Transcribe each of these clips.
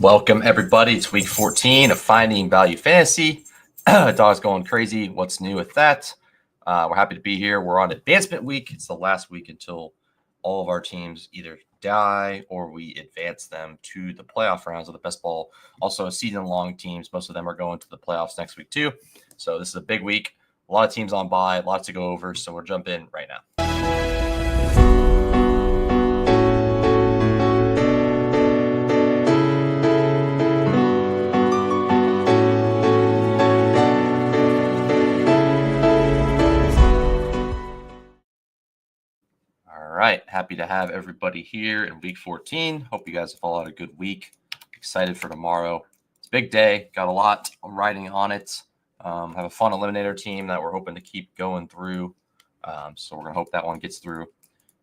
Welcome, everybody. It's week 14 of Finding Value Fantasy. Dog's going crazy. What's new with that? We're happy to be here. We're on advancement week. It's the last week until all of our teams either die or we advance them to the playoff rounds of the best ball. Also, season-long teams. Most of them are going to the playoffs next week, too. So this is a big week. A lot of teams on bye, lots to go over. So we'll jump in right now. All right, happy to have everybody here in week 14. Hope you guys have all had a good week. Excited for tomorrow. It's a big day. Got a lot riding on it. Have a fun eliminator team that we're hoping to keep going through. So we're going to hope that one gets through.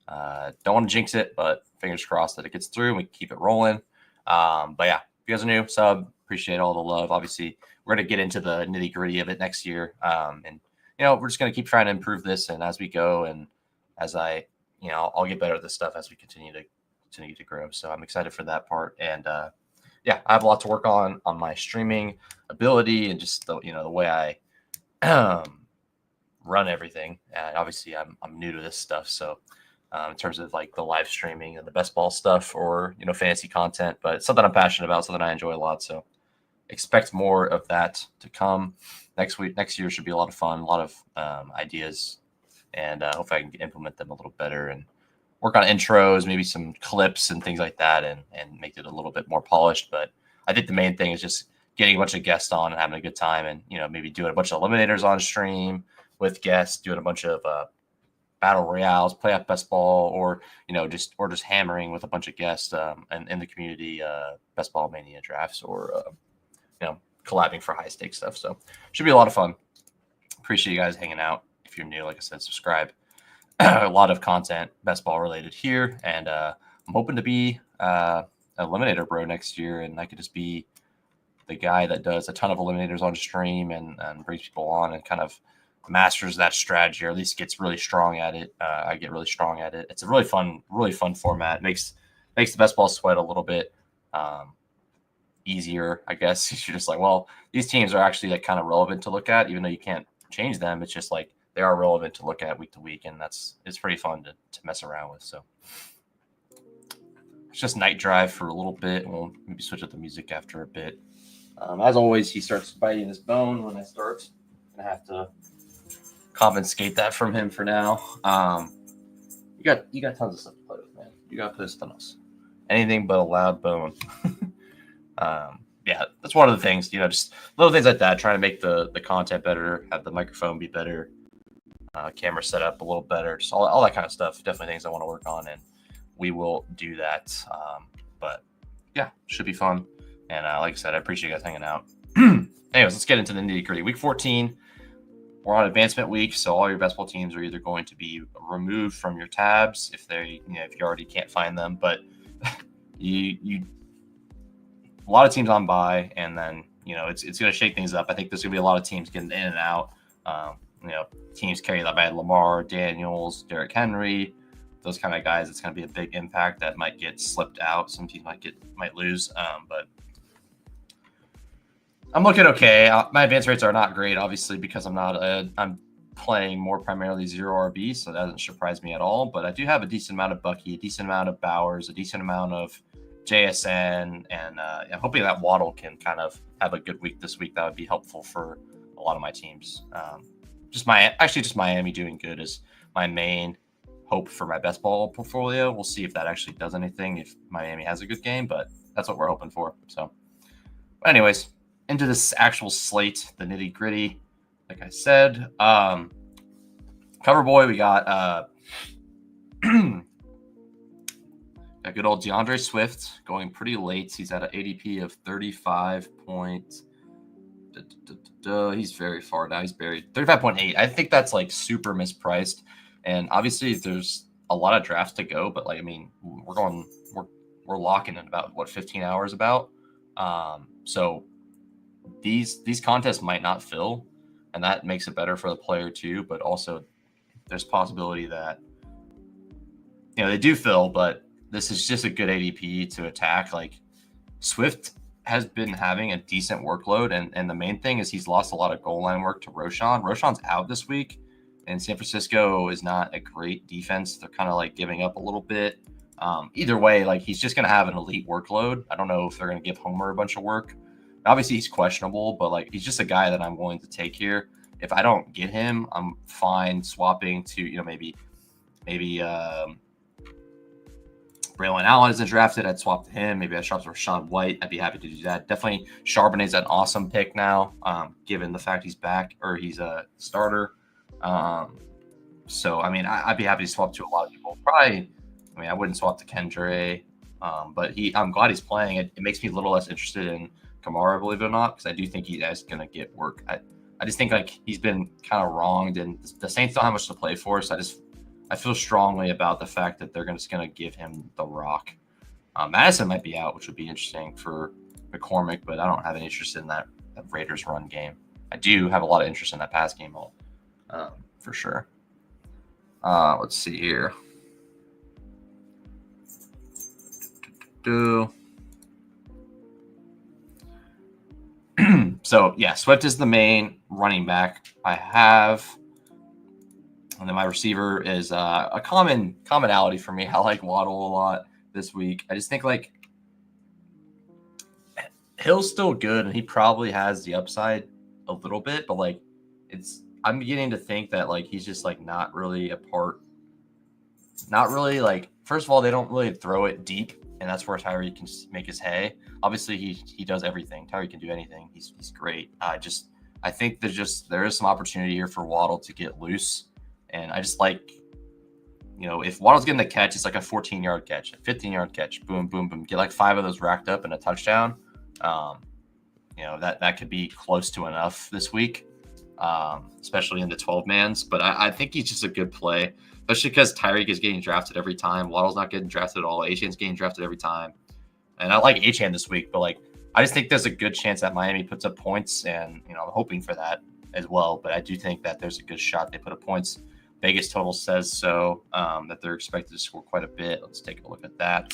Don't want to jinx it, but fingers crossed that it gets through and we can keep it rolling. But yeah, if you guys are new, sub, appreciate all the love. Obviously, we're going to get into the nitty gritty of it next year. And, we're just going to keep trying to improve this. And as we go and as I'll get better at this stuff as we continue to grow. So I'm excited for that part. And I have a lot to work on my streaming ability and just the way I run everything. And obviously I'm new to this stuff. So in terms of like the live streaming and the best ball stuff or, fantasy content, but it's something I'm passionate about, something I enjoy a lot. So expect more of that to come next year. Should be a lot of fun, a lot of ideas. And hopefully I can implement them a little better and work on intros, maybe some clips and things like that and make it a little bit more polished. But I think the main thing is just getting a bunch of guests on and having a good time and, maybe doing a bunch of eliminators on stream with guests, doing a bunch of battle royales, playoff best ball, or, just hammering with a bunch of guests and in the community best ball mania drafts or, collabing for high stakes stuff. So should be a lot of fun. Appreciate you guys hanging out. If you're new, like I said, subscribe. A lot of content best ball related here, and I'm hoping to be eliminator bro next year, and I could just be the guy that does a ton of eliminators on stream and brings people on and kind of masters that strategy, or at least gets really strong at it. I get really strong at it. It's a really fun format. Makes the best ball sweat a little bit easier, I guess. You're just like, well, these teams are actually like kind of relevant to look at, even though you can't change them. It's just like they are relevant to look at week to week, and it's pretty fun to mess around with. So it's just night drive for a little bit, and we'll maybe switch up the music after a bit. As always, he starts biting his bone when I start. I'm gonna have to confiscate that from him for now. You got tons of stuff to play with, man. You got this than us. Anything but a loud bone. That's one of the things, just little things like that, trying to make the content better, have the microphone be better, camera set up a little better, just all that kind of stuff. Definitely things I want to work on, and we will do that. But yeah, should be fun. And like I said, I appreciate you guys hanging out. Anyways, let's get into the nitty gritty. Week 14, we're on advancement week, so all your best ball teams are either going to be removed from your tabs if if you already can't find them, but you a lot of teams on bye, and then it's going to shake things up. I think there's going to be a lot of teams getting in and out. Teams carried by Lamar, Daniels, Derrick Henry, those kind of guys. It's going to be a big impact that might get slipped out. Some teams might lose, but I'm looking okay. My advance rates are not great, obviously, because I'm playing more primarily zero RB, so that doesn't surprise me at all. But I do have a decent amount of Bucky, a decent amount of Bowers, a decent amount of JSN, and hoping that Waddle can kind of have a good week this week. That would be helpful for a lot of my teams. Just Miami doing good is my main hope for my best ball portfolio. We'll see if that actually does anything if Miami has a good game, but that's what we're hoping for. So, but anyways, into this actual slate, the nitty gritty. Like I said, cover boy, we got a good old DeAndre Swift going pretty late. He's at an ADP of 35 points. He's very far now. He's buried 35.8. I think that's like super mispriced. And obviously there's a lot of drafts to go, but we're locking in about 15 hours about. So these contests might not fill, and that makes it better for the player too. But also there's possibility that they do fill, but this is just a good ADP to attack. Like Swift has been having a decent workload, and the main thing is he's lost a lot of goal line work to Roshan. Roshan's out this week, and San Francisco is not a great defense. They're kind of like giving up a little bit. Either way, like he's just going to have an elite workload. I don't know if they're going to give Homer a bunch of work. Obviously, he's questionable, but like he's just a guy that I'm willing to take here. If I don't get him, I'm fine swapping to maybe Braylon Allen isn't drafted. I'd swap to him. Maybe I'd swap to Rashawn White. I'd be happy to do that. Definitely Charbonnet's an awesome pick now, given the fact he's back or he's a starter. So I mean, I'd be happy to swap to a lot of people. Probably. I mean, I wouldn't swap to Kendra, but I'm glad he's playing. It makes me a little less interested in Kamara, believe it or not, because I do think he's going to get work. I just think like he's been kind of wronged, and the Saints don't have much to play for. So I feel strongly about the fact that they're just going to give him the rock. Madison might be out, which would be interesting for McCormick, but I don't have any interest in that Raiders run game. I do have a lot of interest in that pass game, for sure. Let's see here. So yeah, Swift is the main running back I have, and then my receiver is a commonality for me. I like Waddle a lot this week. I just think like Hill's still good, and he probably has the upside a little bit, but like I'm beginning to think that like he's just like not really a part. Not really like. First of all, they don't really throw it deep. And that's where Tyree can make his hay. Obviously, he does everything. Tyree can do anything. He's great. I think there is some opportunity here for Waddle to get loose. And I just like, if Waddle's getting the catch, it's like a 14-yard catch, a 15-yard catch, boom, boom, boom. Get like 5 of those racked up and a touchdown. That could be close to enough this week, especially in the 12-mans. But I think he's just a good play. Especially because Tyreek is getting drafted every time. Waddle's not getting drafted at all. Achane's getting drafted every time. And I like Achane this week, but like I just think there's a good chance that Miami puts up points, and I'm hoping for that as well. But I do think that there's a good shot they put up points. Vegas total says so, that they're expected to score quite a bit. Let's take a look at that.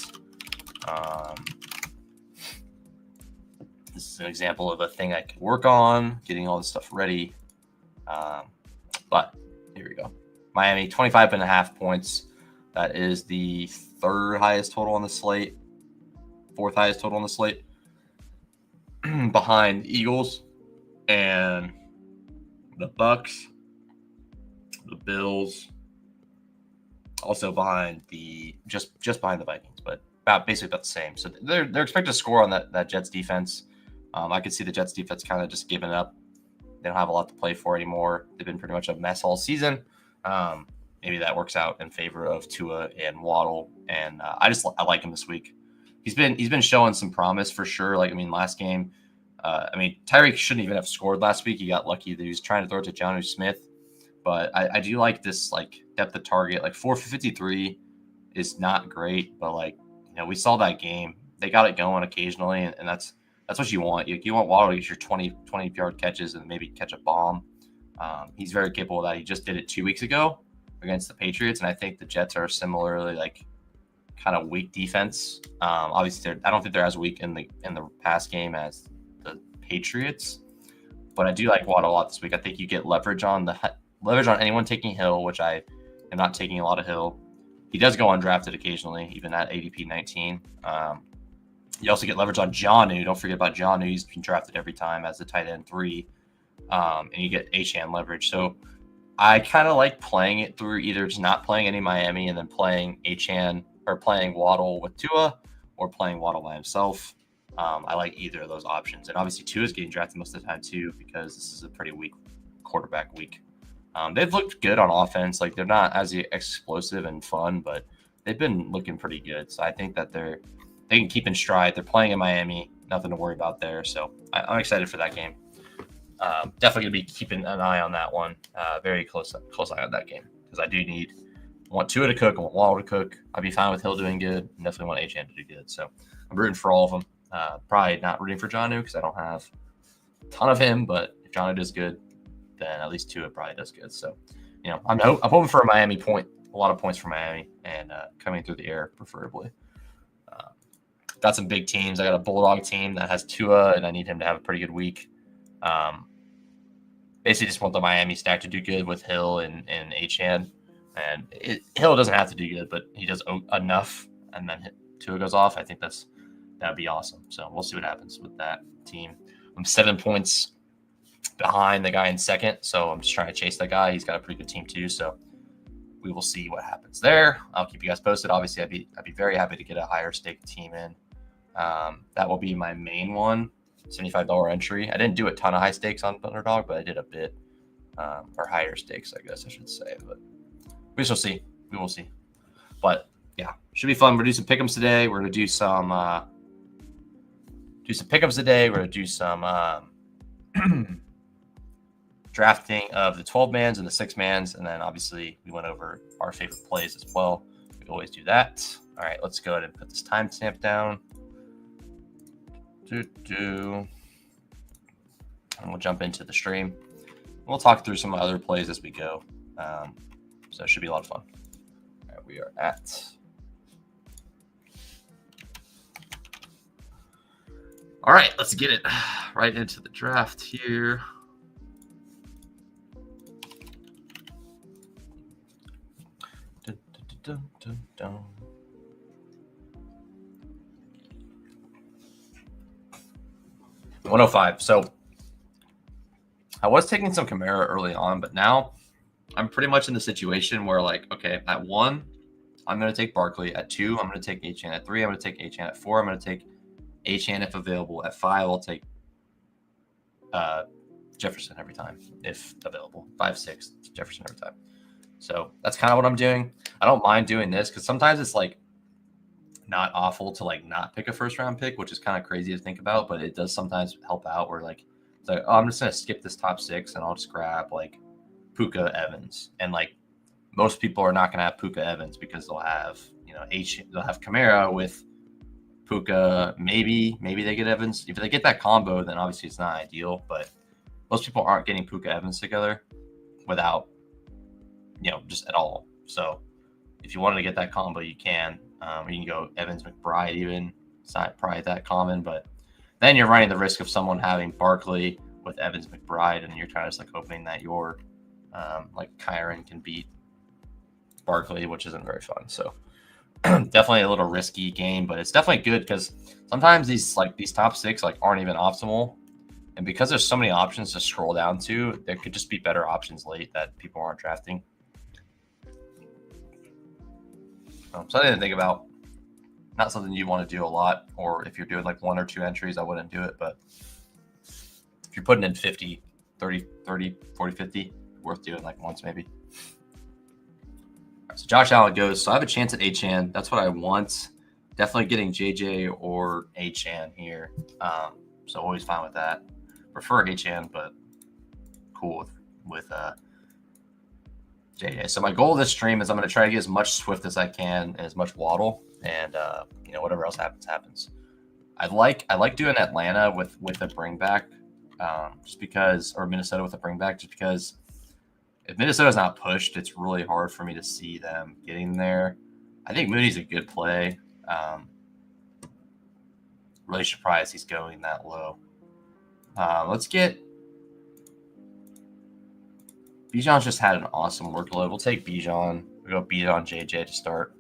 This is an example of a thing I could work on, getting all this stuff ready. But here we go. Miami, 25.5 points. That is the 3rd highest total on the slate. 4th highest total on the slate. Behind Eagles and the Bucks, the Bills. Also behind just behind the Vikings, but basically about the same. So they're expected to score on that Jets defense. I could see the Jets defense kind of just giving up. They don't have a lot to play for anymore. They've been pretty much a mess all season. Maybe that works out in favor of Tua and Waddle, and I like him this week. He's been showing some promise for sure. Like last game, Tyreek shouldn't even have scored last week. He got lucky that he was trying to throw it to Jonnu Smith, but I do like this like depth of target. Like 453 is not great, but like we saw that game. They got it going occasionally, and that's what you want. You want Waddle to get your 20-yard catches and maybe catch a bomb. He's very capable of that. He just did it 2 weeks ago against the Patriots, and I think the Jets are similarly like kind of weak defense. Obviously, I don't think they're as weak in the pass game as the Patriots, but I do like Waddle a lot this week. I think you get leverage on anyone taking Hill, which I am not taking a lot of Hill. He does go undrafted occasionally, even at ADP 19. You also get leverage on Jonnu. Don't forget about Jonnu. He's been drafted every time as a tight end 3. And you get Achane leverage. So I kind of like playing it through either just not playing any Miami and then playing Achane or playing Waddle with Tua or playing Waddle by himself. I like either of those options. And obviously Tua is getting drafted most of the time too, because this is a pretty weak quarterback week. They've looked good on offense. Like they're not as explosive and fun, but they've been looking pretty good. So I think that they can keep in stride. They're playing in Miami, nothing to worry about there. So I'm excited for that game. Definitely going to be keeping an eye on that one. Very close eye on that game because I want Tua to cook. I want Waddle to cook. I'd be fine with Hill doing good. And definitely want Achane to do good. So I'm rooting for all of them. Probably not rooting for Jonnu because I don't have a ton of him. But if Jonnu does good, then at least Tua probably does good. So I'm hoping for a Miami point, a lot of points for Miami, and coming through the air preferably. got some big teams. I got a Bulldog team that has Tua, and I need him to have a pretty good week. Basically just want the Miami stack to do good with Hill and Achane. And Hill doesn't have to do good, but he does enough, and then Tua goes off. I think that'd be awesome. So we'll see what happens with that team. I'm 7 points behind the guy in second, so I'm just trying to chase that guy. He's got a pretty good team too, so we will see what happens there. I'll keep you guys posted. Obviously, I'd be very happy to get a higher stake team in. That will be my main one, $75 entry. I didn't do a ton of high stakes on Underdog, but I did a bit, or higher stakes, I guess I should say. But we shall see. We will see. But yeah, should be fun. We're gonna do some pickems today. We're gonna do some pickups today. We're gonna do some drafting of the 12-mans and the 6-mans, and then obviously we went over our favorite plays as well. We always do that. All right, let's go ahead and put this timestamp down. And we'll jump into the stream. We'll talk through some other plays as we go. So it should be a lot of fun. All right, we are at. All right, let's get it right into the draft here. Dun, dun, dun, dun. 105. So I was taking some Kamara early on, but now I'm pretty much in the situation where, like, okay, at 1, I'm going to take Barkley. At 2, I'm going to take Achane. At 3, I'm going to take Achane. At 4, I'm going to take Achane if available. At 5, I'll take Jefferson every time if available. 5, 6, Jefferson every time. So that's kind of what I'm doing. I don't mind doing this because sometimes it's like not awful to like not pick a first round pick, which is kind of crazy to think about, but it does sometimes help out where like it's like, oh, I'm just gonna skip this top 6 and I'll just grab like Puka Evans. And like most people are not gonna have Puka Evans because they'll have, you know, they'll have Kamara with Puka. Maybe they get Evans. If they get that combo, then obviously it's not ideal, but most people aren't getting Puka Evans together without, you know, just at all. So if you wanted to get that combo, you can. You can go Evans McBride even. It's not probably that common, but then you're running the risk of someone having Barkley with Evans McBride, and you're kind of just like hoping that your like Kyron can beat Barkley, which isn't very fun. So definitely a little risky game, but it's definitely good because sometimes these top 6 like aren't even optimal, and because there's so many options to scroll down to, there could just be better options late that people aren't drafting. Something to think about. Not something you want to do a lot, or if you're doing like 1 or 2 entries, I wouldn't do it. But if you're putting in 50, 30, 40, 50, worth doing like once maybe. All right, so Josh Allen goes. So I have a chance at Achane. That's what I want. Definitely getting JJ or Achane here. So always fine with that. Prefer Achane, but cool with JJ. So my goal of this stream is I'm going to try to get as much Swift as I can and as much Waddle, and you know, whatever else happens. I like doing Atlanta with a bring back, just because, or Minnesota with a bring back, just because if Minnesota's not pushed, it's really hard for me to see them getting there. I think Moody's a good play. Really surprised he's going that low. Let's get. Bijan's just had an awesome workload. We'll take Bijan. We'll go Bijan JJ to start.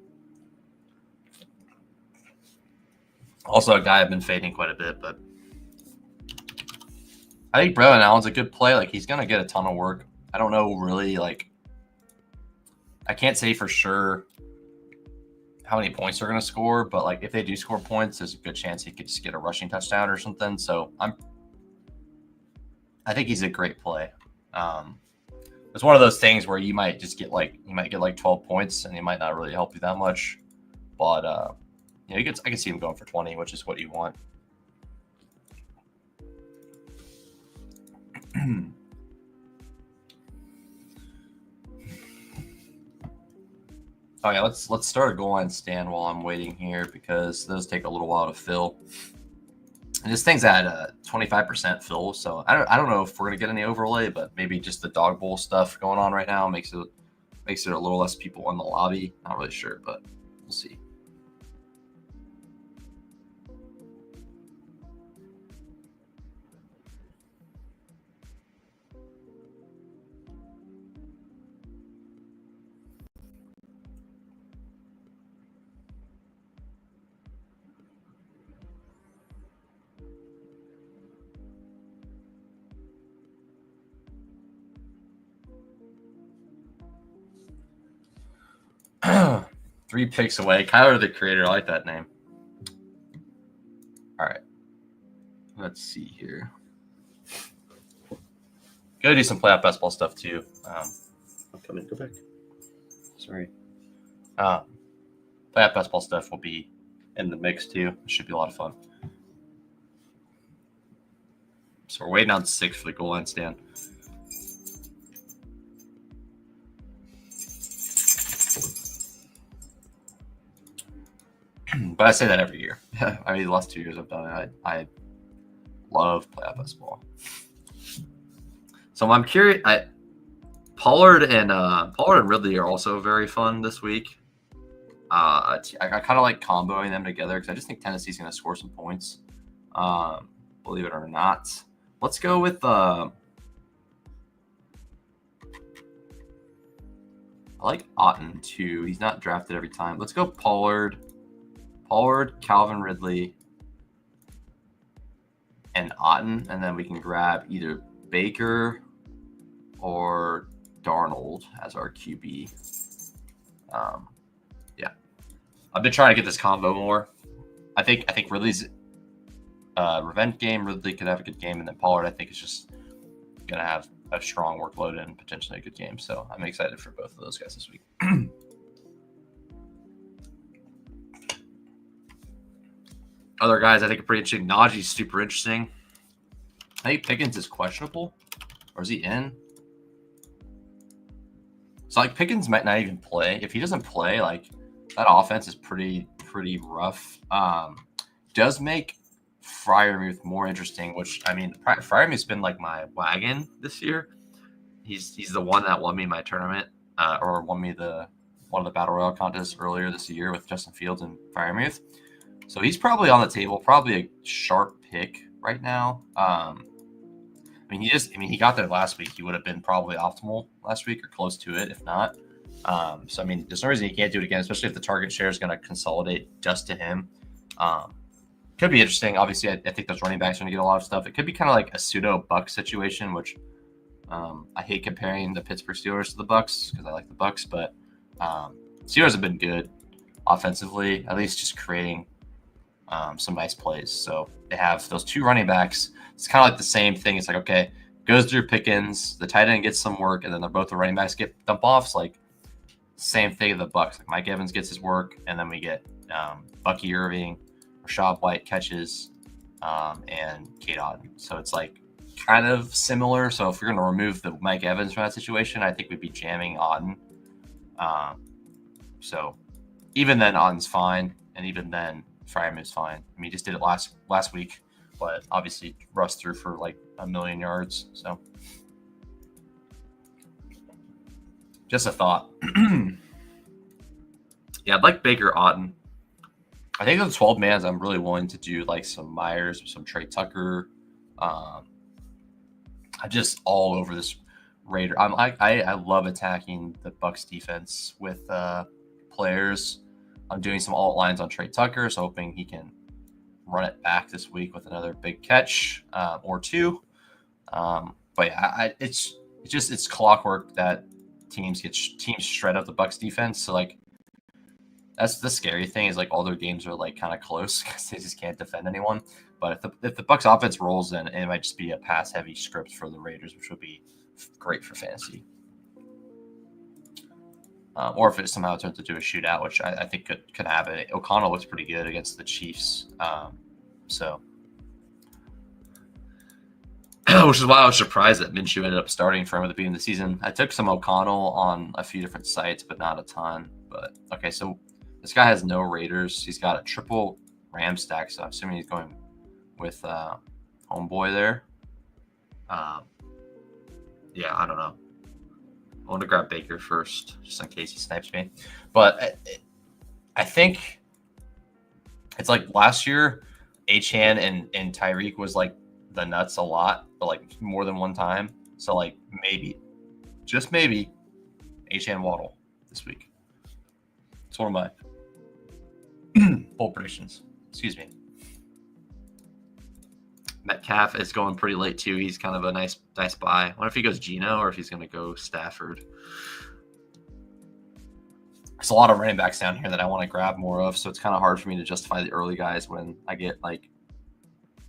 Also a guy I've been fading quite a bit, but I think Braylon Allen's a good play. Like, he's going to get a ton of work. I don't know really, like, I can't say for sure how many points they're going to score, but like if they do score points, there's a good chance he could just get a rushing touchdown or something. So I think he's a great play. It's one of those things where you might get like 12 points and he might not really help you that much, but you know, I can see him going for 20, which is what you want. Oh yeah, let's start a goal line stand while I'm waiting here because those take a little while to fill. And this thing's at 25% fill, so I don't know if we're gonna get any overlay, but maybe just the dog bowl stuff going on right now makes it a little less people in the lobby. Not really sure, but we'll see. 3 picks away. Kyler the Creator. I like that name. All right. Let's see here. Gotta do some playoff best ball stuff too. Come in, go back. Sorry. Playoff best ball stuff will be in the mix too. It should be a lot of fun. So we're waiting on 6 for the goal line stand. But I say that every year. I mean, the last 2 years I've done it. I love playoff best ball. So I'm curious. Pollard and Ridley are also very fun this week. I kind of like comboing them together because I just think Tennessee's going to score some points. Believe it or not. Let's go with I like Otten too. He's not drafted every time. Let's go Pollard, Calvin Ridley, and Otten, and then we can grab either Baker or Darnold as our QB. Yeah, I've been trying to get this combo more. I think Ridley's revenge game. Ridley could have a good game, and then Pollard I think is just gonna have a strong workload and potentially a good game. So I'm excited for both of those guys this week. Other guys I think are pretty interesting. Najee's super interesting. I think Pickens is questionable, or is he in? So like Pickens might not even play. If he doesn't play, like that offense is pretty rough. Does make Freiermuth more interesting, which I mean Freiermuth's been like my wagon this year. He's the one that won me my tournament, or won me one of the Battle Royale contests earlier this year with Justin Fields and Freiermuth. So he's probably on the table, probably a sharp pick right now. He got there last week. He would have been probably optimal last week or close to it, if not. So I mean, there's no reason he can't do it again, especially if the target share is going to consolidate just to him. Could be interesting. Obviously, I think those running backs are going to get a lot of stuff. It could be kind of like a pseudo Bucs situation, which I hate comparing the Pittsburgh Steelers to the Bucs because I like the Bucs, but Steelers have been good offensively, at least just creating some nice plays. So they have those 2 running backs. It's kind of like the same thing. It's like, okay, goes through Pickens, the tight end gets some work, and then both the running backs get dump offs. Like same thing in the Bucs. Like Mike Evans gets his work, and then we get Bucky Irving, Rashad White catches, and Kate Otten. So it's like kind of similar. So if you're going to remove the Mike Evans from that situation, I think we'd be jamming Otten. So even then, Otten's fine, and even then, Freiermuth's fine. I mean, he just did it last week, but obviously Russ threw for like 1,000,000 yards. So just a thought. Yeah, I'd like Baker Otten. I think of the 12 mans, I'm really willing to do like some Myers, some Trey Tucker. I'm just all over this Raider. I love attacking the Bucs defense with players. I'm doing some alt lines on Trey Tucker, so hoping he can run it back this week with another big catch or 2. But yeah, it's clockwork that teams shred up the Bucs defense. So like that's the scary thing is like all their games are like kind of close because they just can't defend anyone. But if the Bucs offense rolls in, it might just be a pass heavy script for the Raiders, which would be great for fantasy. Or if it somehow turns into a shootout, which I think could happen. O'Connell looks pretty good against the Chiefs. Which is why I was surprised that Minshew ended up starting for him at the beginning of the season. I took some O'Connell on a few different sites, but not a ton. But okay, so this guy has no Raiders. He's got a triple Ram stack, so I'm assuming he's going with homeboy there. Yeah, I don't know. I want to grab Baker first, just in case he snipes me. But I think it's like last year, Achane and Tyreek was like the nuts a lot, but like more than one time. So like maybe, just maybe, Achane Waddle this week. It's one of my bold predictions. Excuse me. Metcalf is going pretty late too. He's kind of a nice buy. I wonder if he goes Geno or if he's going to go Stafford. There's a lot of running backs down here that I want to grab more of, so it's kind of hard for me to justify the early guys when I get like,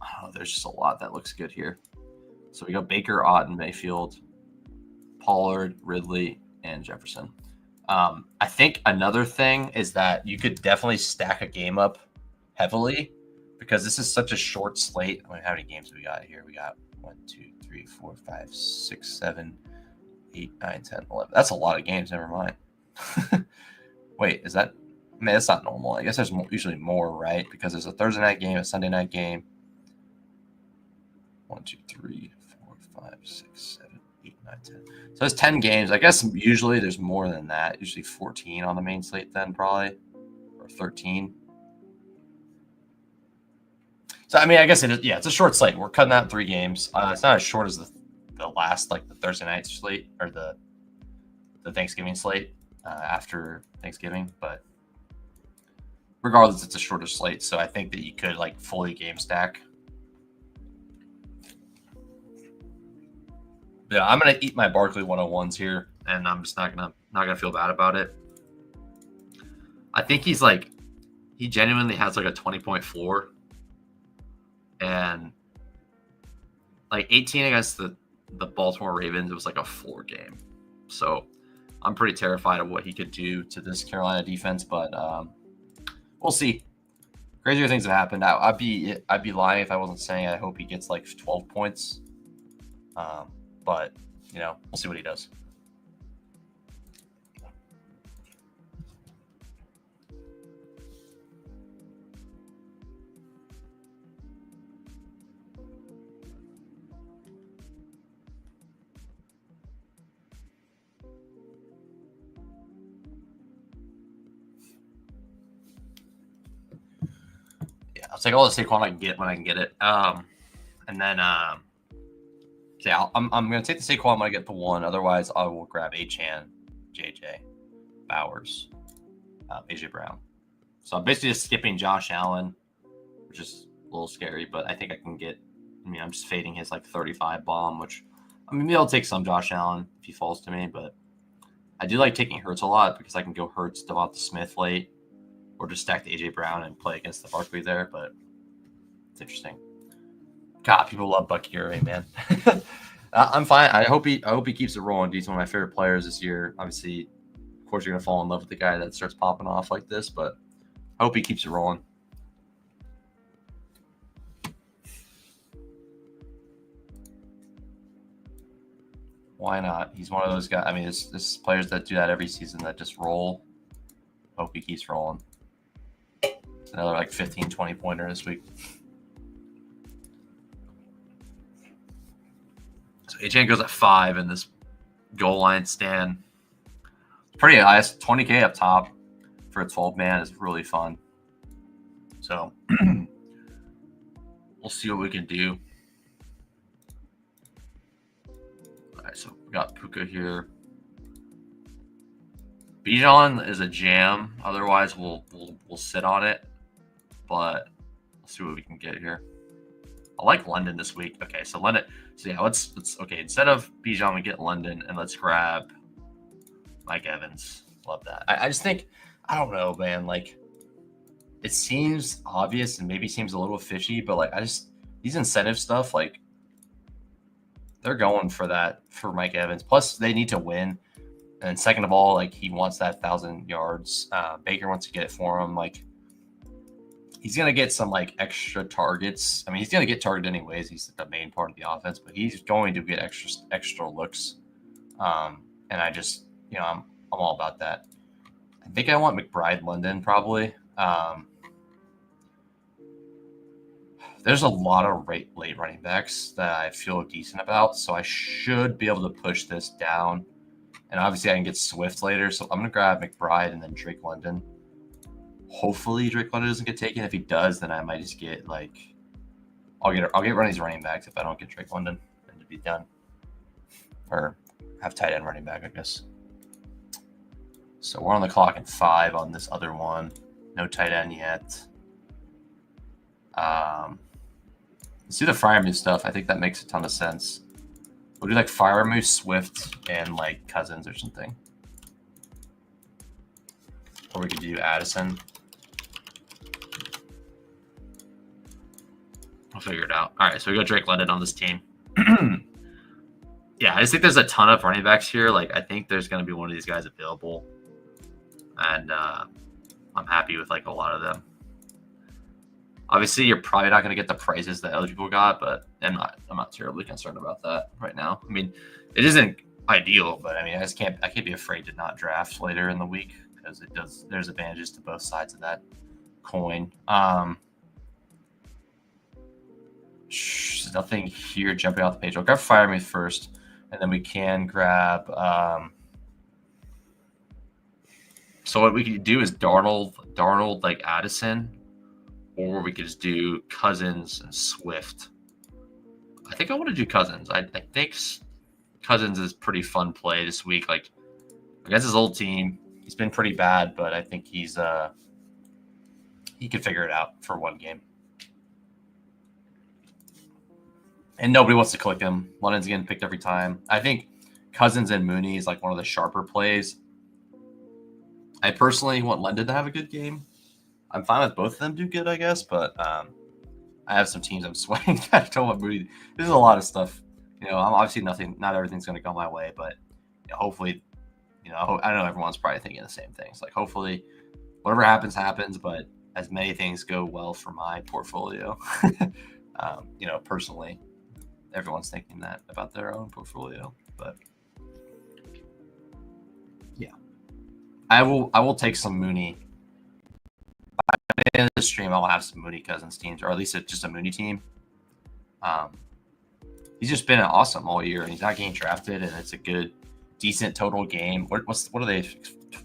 oh, there's just a lot that looks good here. So we go Baker, Otten, Mayfield, Pollard, Ridley, and Jefferson. I think another thing is that you could definitely stack a game up heavily because this is such a short slate. I mean, how many games do we got here? We got 1, 2, 3, 4, 5, 6, 7, 8, 9, 10, 11. That's a lot of games. Never mind. Wait, is that? I mean, that's not normal. I guess there's usually more, right? Because there's a Thursday night game, a Sunday night game. 1, 2, 3, 4, 5, 6, 7, 8, 9, 10. So there's 10 games. I guess usually there's more than that. Usually 14 on the main slate then probably, or 13. So, I mean, I guess it is. Yeah, it's a short slate. We're cutting out 3 games. It's not as short as the last, like the Thursday night slate or the Thanksgiving slate after Thanksgiving. But regardless, it's a shorter slate. So I think that you could like fully game stack. Yeah, I'm gonna eat my Barkley 101s here, and I'm just not gonna feel bad about it. I think he genuinely has like a 20-point floor, and like 18 against the Baltimore Ravens, it was like a floor game. So I'm pretty terrified of what he could do to this Carolina defense, but we'll see. Crazier things have happened. I'd be lying if I wasn't saying I hope he gets like 12 points. But, you know, we'll see what he does. Yeah, I'll take all the Saquon I can get when I can get it. And then yeah, I'm going to take the Saquon when I get the 1. Otherwise, I will grab Achane, JJ, Bowers, AJ Brown. So I'm basically just skipping Josh Allen, which is a little scary, but I think I can get. I mean, I'm just fading his like 35 bomb, which I mean, maybe I'll take some Josh Allen if he falls to me, but I do like taking Hurts a lot because I can go Hurts, Devonta Smith late, or just stack the AJ Brown and play against the Barkley there. But it's interesting. God, people love Bucky Irving, man. I'm fine. I hope he keeps it rolling. He's one of my favorite players this year. Obviously, of course, you're gonna fall in love with the guy that starts popping off like this, but I hope he keeps it rolling. Why not? He's one of those guys. I mean, this players that do that every season that just roll. Hope he keeps rolling. Another like 15, 20 pointer this week. So Achane goes at 5 in this goal line stand. Pretty nice. 20K up top for a 12-man is really fun. So we'll see what we can do. All right, so we got Puka here. Bijan is a jam. Otherwise, we'll sit on it. But let's see what we can get here. I like London this week. Okay, so London. So yeah, let's okay. Instead of Bijan, we get London, and let's grab Mike Evans. Love that. I just think I don't know, man. Like it seems obvious and maybe seems a little fishy, but like these incentive stuff, like they're going for that for Mike Evans. Plus, they need to win. And second of all, like he wants that 1,000 yards. Baker wants to get it for him. Like he's gonna get some like extra targets. I mean, he's gonna get targeted anyways. He's the main part of the offense, but he's going to get extra looks. And I just, you know, I'm all about that. I think I want McBride London probably. There's a lot of late running backs that I feel decent about, so I should be able to push this down. And obviously, I can get Swift later, so I'm gonna grab McBride and then Drake London. Hopefully, Drake London doesn't get taken. If he does, then I might just get like I'll get one of these running backs if I don't get Drake London, and to be done. Or have tight end running back, I guess. So we're on the clock at 5 on this other one. No tight end yet. Let's do the Freiermuth stuff. I think that makes a ton of sense. We'll do like Freiermuth, Swift, and like Cousins or something. Or we could do Addison. I'll figure it out. All right, so we go Drake London on this team. Yeah, I just think there's a ton of running backs here. Like, I think there's going to be one of these guys available. And I'm happy with, like, a lot of them. Obviously, you're probably not going to get the prices that other people got, but I'm not terribly concerned about that right now. I mean, it isn't ideal, but I mean, I can't be afraid to not draft later in the week because there's advantages to both sides of that coin. Nothing here jumping off the page. I'll grab Firemouth first, and then we can grab. So what we could do is Darnold like Addison, or we could just do Cousins and Swift. I think I want to do Cousins. I think Cousins is pretty fun play this week. Like against his old team, he's been pretty bad, but I think he can figure it out for one game. And nobody wants to click him. London's getting picked every time. I think Cousins and Mooney is like one of the sharper plays. I personally want London to have a good game. I'm fine with both of them do good, I guess, but I have some teams I'm sweating. I don't want Mooney. There's a lot of stuff. I'm obviously not everything's going to go my way, but hopefully, I know everyone's probably thinking the same things. Like hopefully, whatever happens, but as many things go well for my portfolio. Personally, everyone's thinking that about their own portfolio, but yeah, I will take some Mooney. By the end of the stream, I'll have some Mooney Cousins teams, or at least just a Mooney team. He's just been awesome all year, and he's not getting drafted, and it's a good, decent total game. What are they?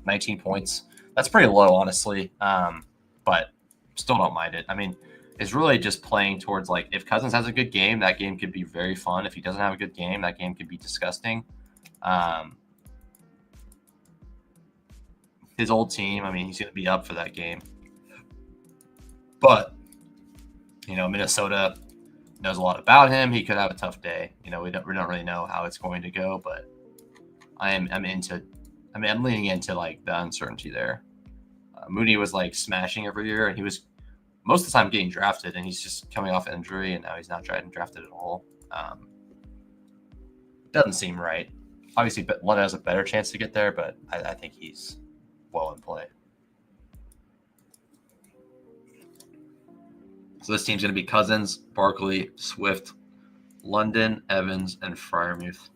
19 points. That's pretty low, honestly. But still don't mind it. I mean, it's really just playing towards like if Cousins has a good game, that game could be very fun. If he doesn't have a good game, that game could be disgusting. His old team, I mean, he's going to be up for that game. But, Minnesota knows a lot about him. He could have a tough day. We don't really know how it's going to go, but I'm leaning into like the uncertainty there. Mooney was like smashing every year, and he was most of the time getting drafted, and he's just coming off injury, and now he's not drafted at all. Doesn't seem right. Obviously, London has a better chance to get there, but I think he's well in play. So this team's going to be Cousins, Barkley, Swift, London, Evans, and Freiermuth.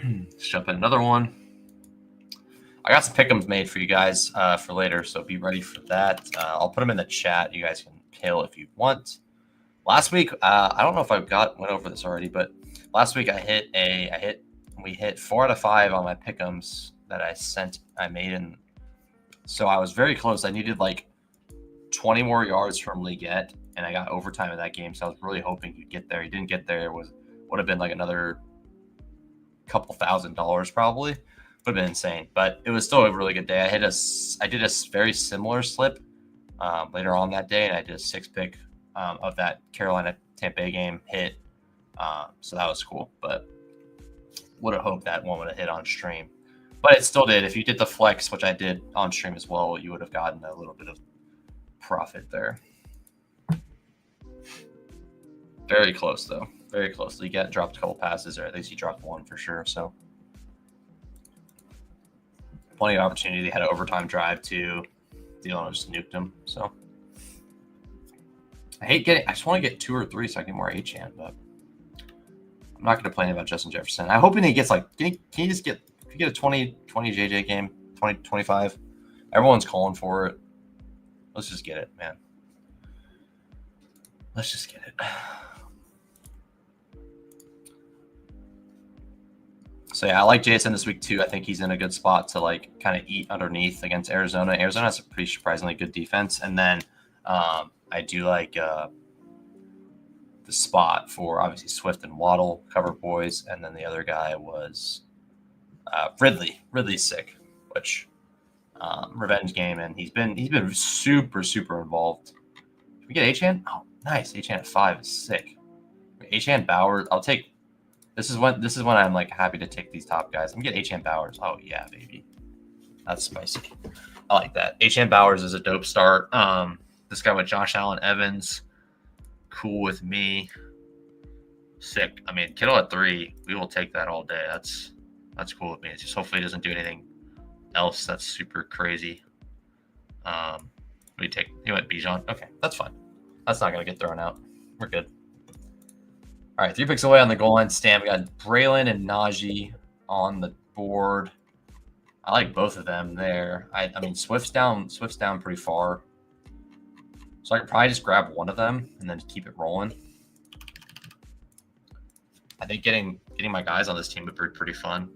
Let's jump in another one. I got some Pickems made for you guys for later, so be ready for that. I'll put them in the chat. You guys can kill if you want. Last week, I don't know if went over this already, but last week we hit 4 out of 5 on my Pickems that I made, and so I was very close. I needed like 20 more yards from Leggett, and I got overtime in that game, so I was really hoping he'd get there. He didn't get there. It would have been like another couple $1,000 probably. Would have been insane, but it was still a really good day. I did a very similar slip later on that day, and I did a 6-pick of that Carolina Tampa Bay game hit. So that was cool, but would have hoped that one would have hit on stream. But it still did. If you did the flex, which I did on stream as well, you would have gotten a little bit of profit there. Very close, though. Very close. He dropped a couple passes, or at least he dropped one for sure. So plenty of opportunity. They had an overtime drive too. Dylan just nuked him. So I just want to get 2 or 3 so I can get more H-Hand, but I'm not going to complain about Justin Jefferson. I'm hoping he gets like, can you just get a 20 JJ game, 20, 25? Everyone's calling for it. Let's just get it, man. Let's just get it. So yeah, I like Jason this week too. I think he's in a good spot to like kind of eat underneath against Arizona. Arizona has a pretty surprisingly good defense, and then I do like the spot for obviously Swift and Waddle cover boys, and then the other guy was Ridley. Ridley's sick, which revenge game, and he's been super involved. Did we get H-Hand? Oh, nice. H-Hand at 5 is sick. H-Hand Bauer. I'll take This is when I'm like happy to take these top guys. I'm getting H.M. Bowers. Oh yeah, baby. That's spicy. I like that. H.M. Bowers is a dope start. This guy with Josh Allen Evans, cool with me. Sick. I mean, Kittle at 3, we will take that all day. That's cool with me. It's just hopefully he doesn't do anything else that's super crazy. He went Bijan. Okay, that's fine. That's not gonna get thrown out. We're good. All right, 3 picks away on the goal line stand. We got Braylon and Najee on the board. I like both of them there. I mean, Swift's down pretty far. So I could probably just grab one of them and then keep it rolling. I think getting my guys on this team would be pretty fun.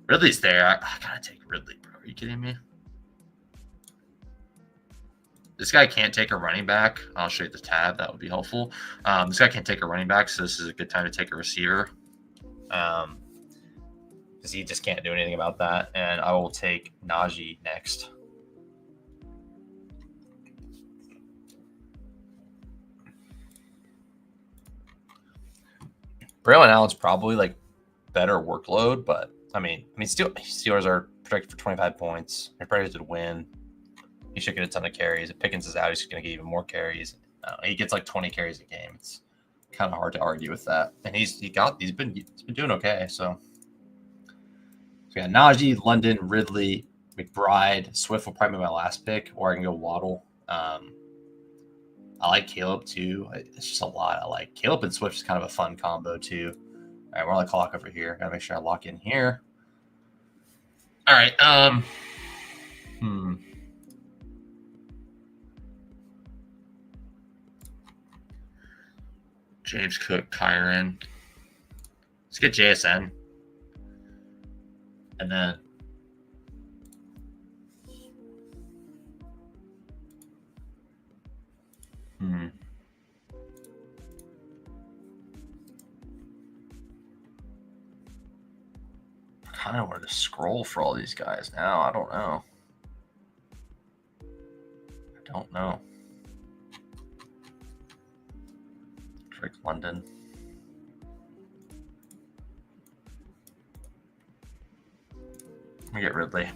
Ridley's there. I gotta take Ridley, bro. Are you kidding me? This guy can't take a running back. I'll show you the tab. That would be helpful. This guy can't take a running back, so this is a good time to take a receiver. Because he just can't do anything about that. And I will take Najee next. Braylon Allen's probably like better workload, but I mean, Steelers are projected for 25 points. They're projected to win. He should get a ton of carries. If Pickens is out, he's going to get even more carries. He gets like 20 carries a game. It's kind of hard to argue with that. And he's been doing okay. So we got Najee, London, Ridley, McBride. Swift will probably be my last pick, or I can go Waddle. I like Caleb too. It's just a lot. I like Caleb and Swift is kind of a fun combo too. All right, we're on the clock over here. Gotta make sure I lock in here. All right. James Cook, Kyron. Let's get JSN. And then I kind of where to scroll for all these guys now. I don't know. Drake London. Let me get Ridley.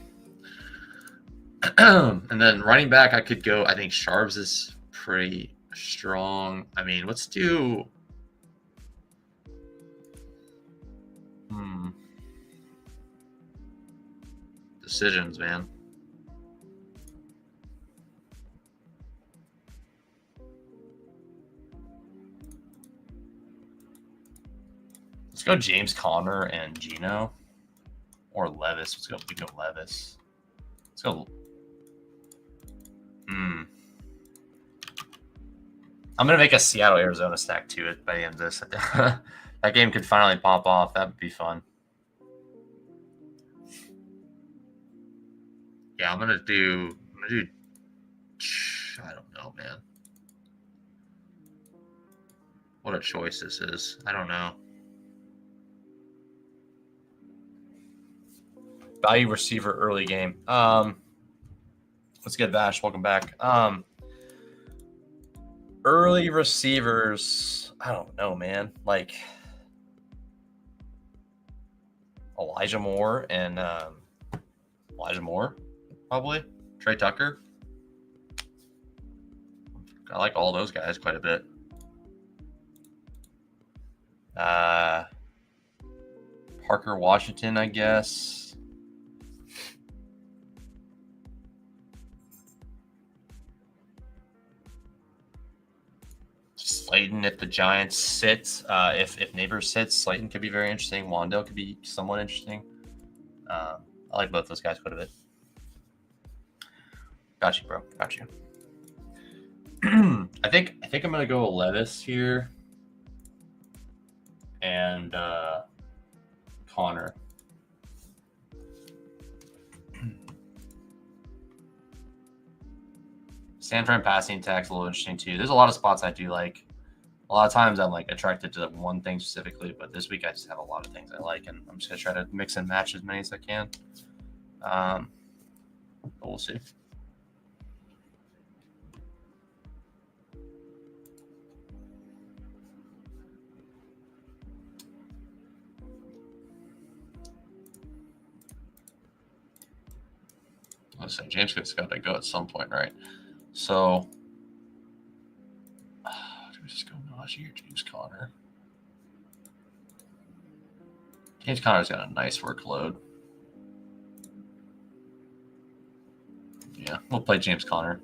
And then running back, I could go. I think Sharps is pretty strong. I mean, let's do. Decisions, man. Let's go James Conner and Geno, or Levis. We go Levis. Let's go. I'm gonna make a Seattle Arizona stack too by the end of this. That game could finally pop off. That would be fun. Yeah, I'm gonna do. I don't know, man. What a choice this is. I don't know. Value receiver early game. Let's get Vash. Welcome back. Early receivers. I don't know, man. Like Elijah Moore and probably Trey Tucker. I like all those guys quite a bit. Parker Washington, I guess. Slayton, if the Giants sit, if Neighbors sits, Slayton could be very interesting. Wandale could be somewhat interesting. I like both those guys quite a bit. Got you, bro. Got you. I think I'm gonna go Levis here and Connor. San Fran passing attack's a little interesting too. There's a lot of spots I do like. A lot of times I'm like attracted to one thing specifically, but this week I just have a lot of things I like, and I'm just gonna try to mix and match as many as I can. But we'll see. was saying, James Cook's got to go at some point, right? So, do we just go Najee or James Conner? James Conner's got a nice workload. Yeah, we'll play James Conner.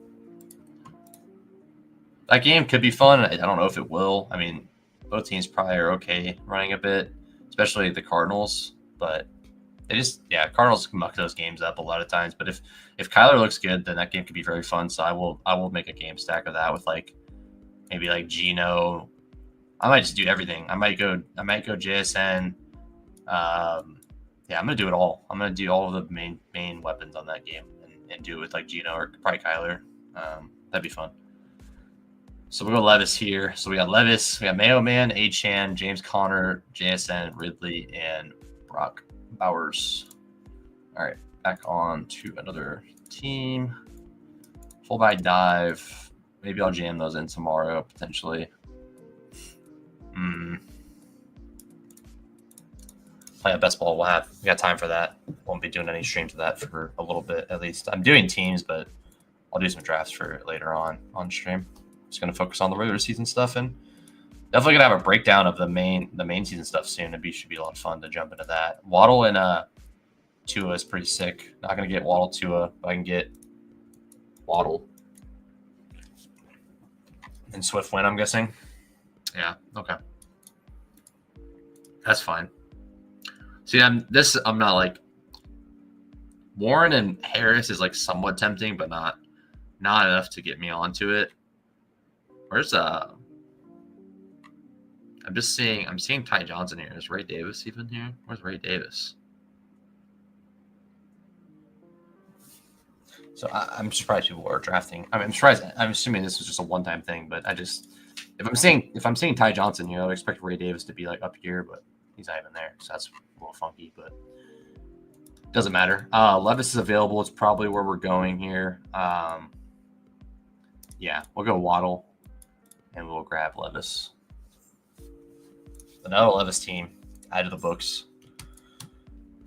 That game could be fun. I don't know if it will. I mean, both teams probably are okay running a bit, especially the Cardinals. But they just, Cardinals muck those games up a lot of times. But if Kyler looks good, then that game could be very fun. So I will make a game stack of that with maybe Geno. I might just do everything. I might go JSN. I'm gonna do it all. I'm gonna do all of the main weapons on that game and do it with Geno or probably Kyler. That'd be fun. So we'll go Levis here. So we got Levis, we got Mayo Man, Achane, James Conner, JSN, Ridley, and Brock Bowers. All right, back on to another team. Full buy dive. Maybe I'll jam those in tomorrow, potentially. Play a best ball. We got time for that. Won't be doing any streams of that for a little bit at least. I'm doing teams, but I'll do some drafts for later on stream. Just gonna focus on the regular season stuff and definitely gonna have a breakdown of the main season stuff soon. It should be a lot of fun to jump into that. Waddle and Tua is pretty sick. Not gonna get Waddle Tua, but I can get Waddle and Swift win. I'm guessing. Yeah. Okay. That's fine. See, I'm not Warren and Harris is somewhat tempting, but not enough to get me onto it. Where's I'm seeing Ty Johnson here. Is Ray Davis even here? Where's Ray Davis? So I'm surprised people are drafting. I'm surprised. I'm assuming this was just a one-time thing, but if I'm seeing Ty Johnson here, I would expect Ray Davis to be up here, but he's not even there, so that's a little funky, but doesn't matter. Levis is available. It's probably where we're going here. We'll go Waddle, and we'll grab Levis. Another Levis team, add to the books.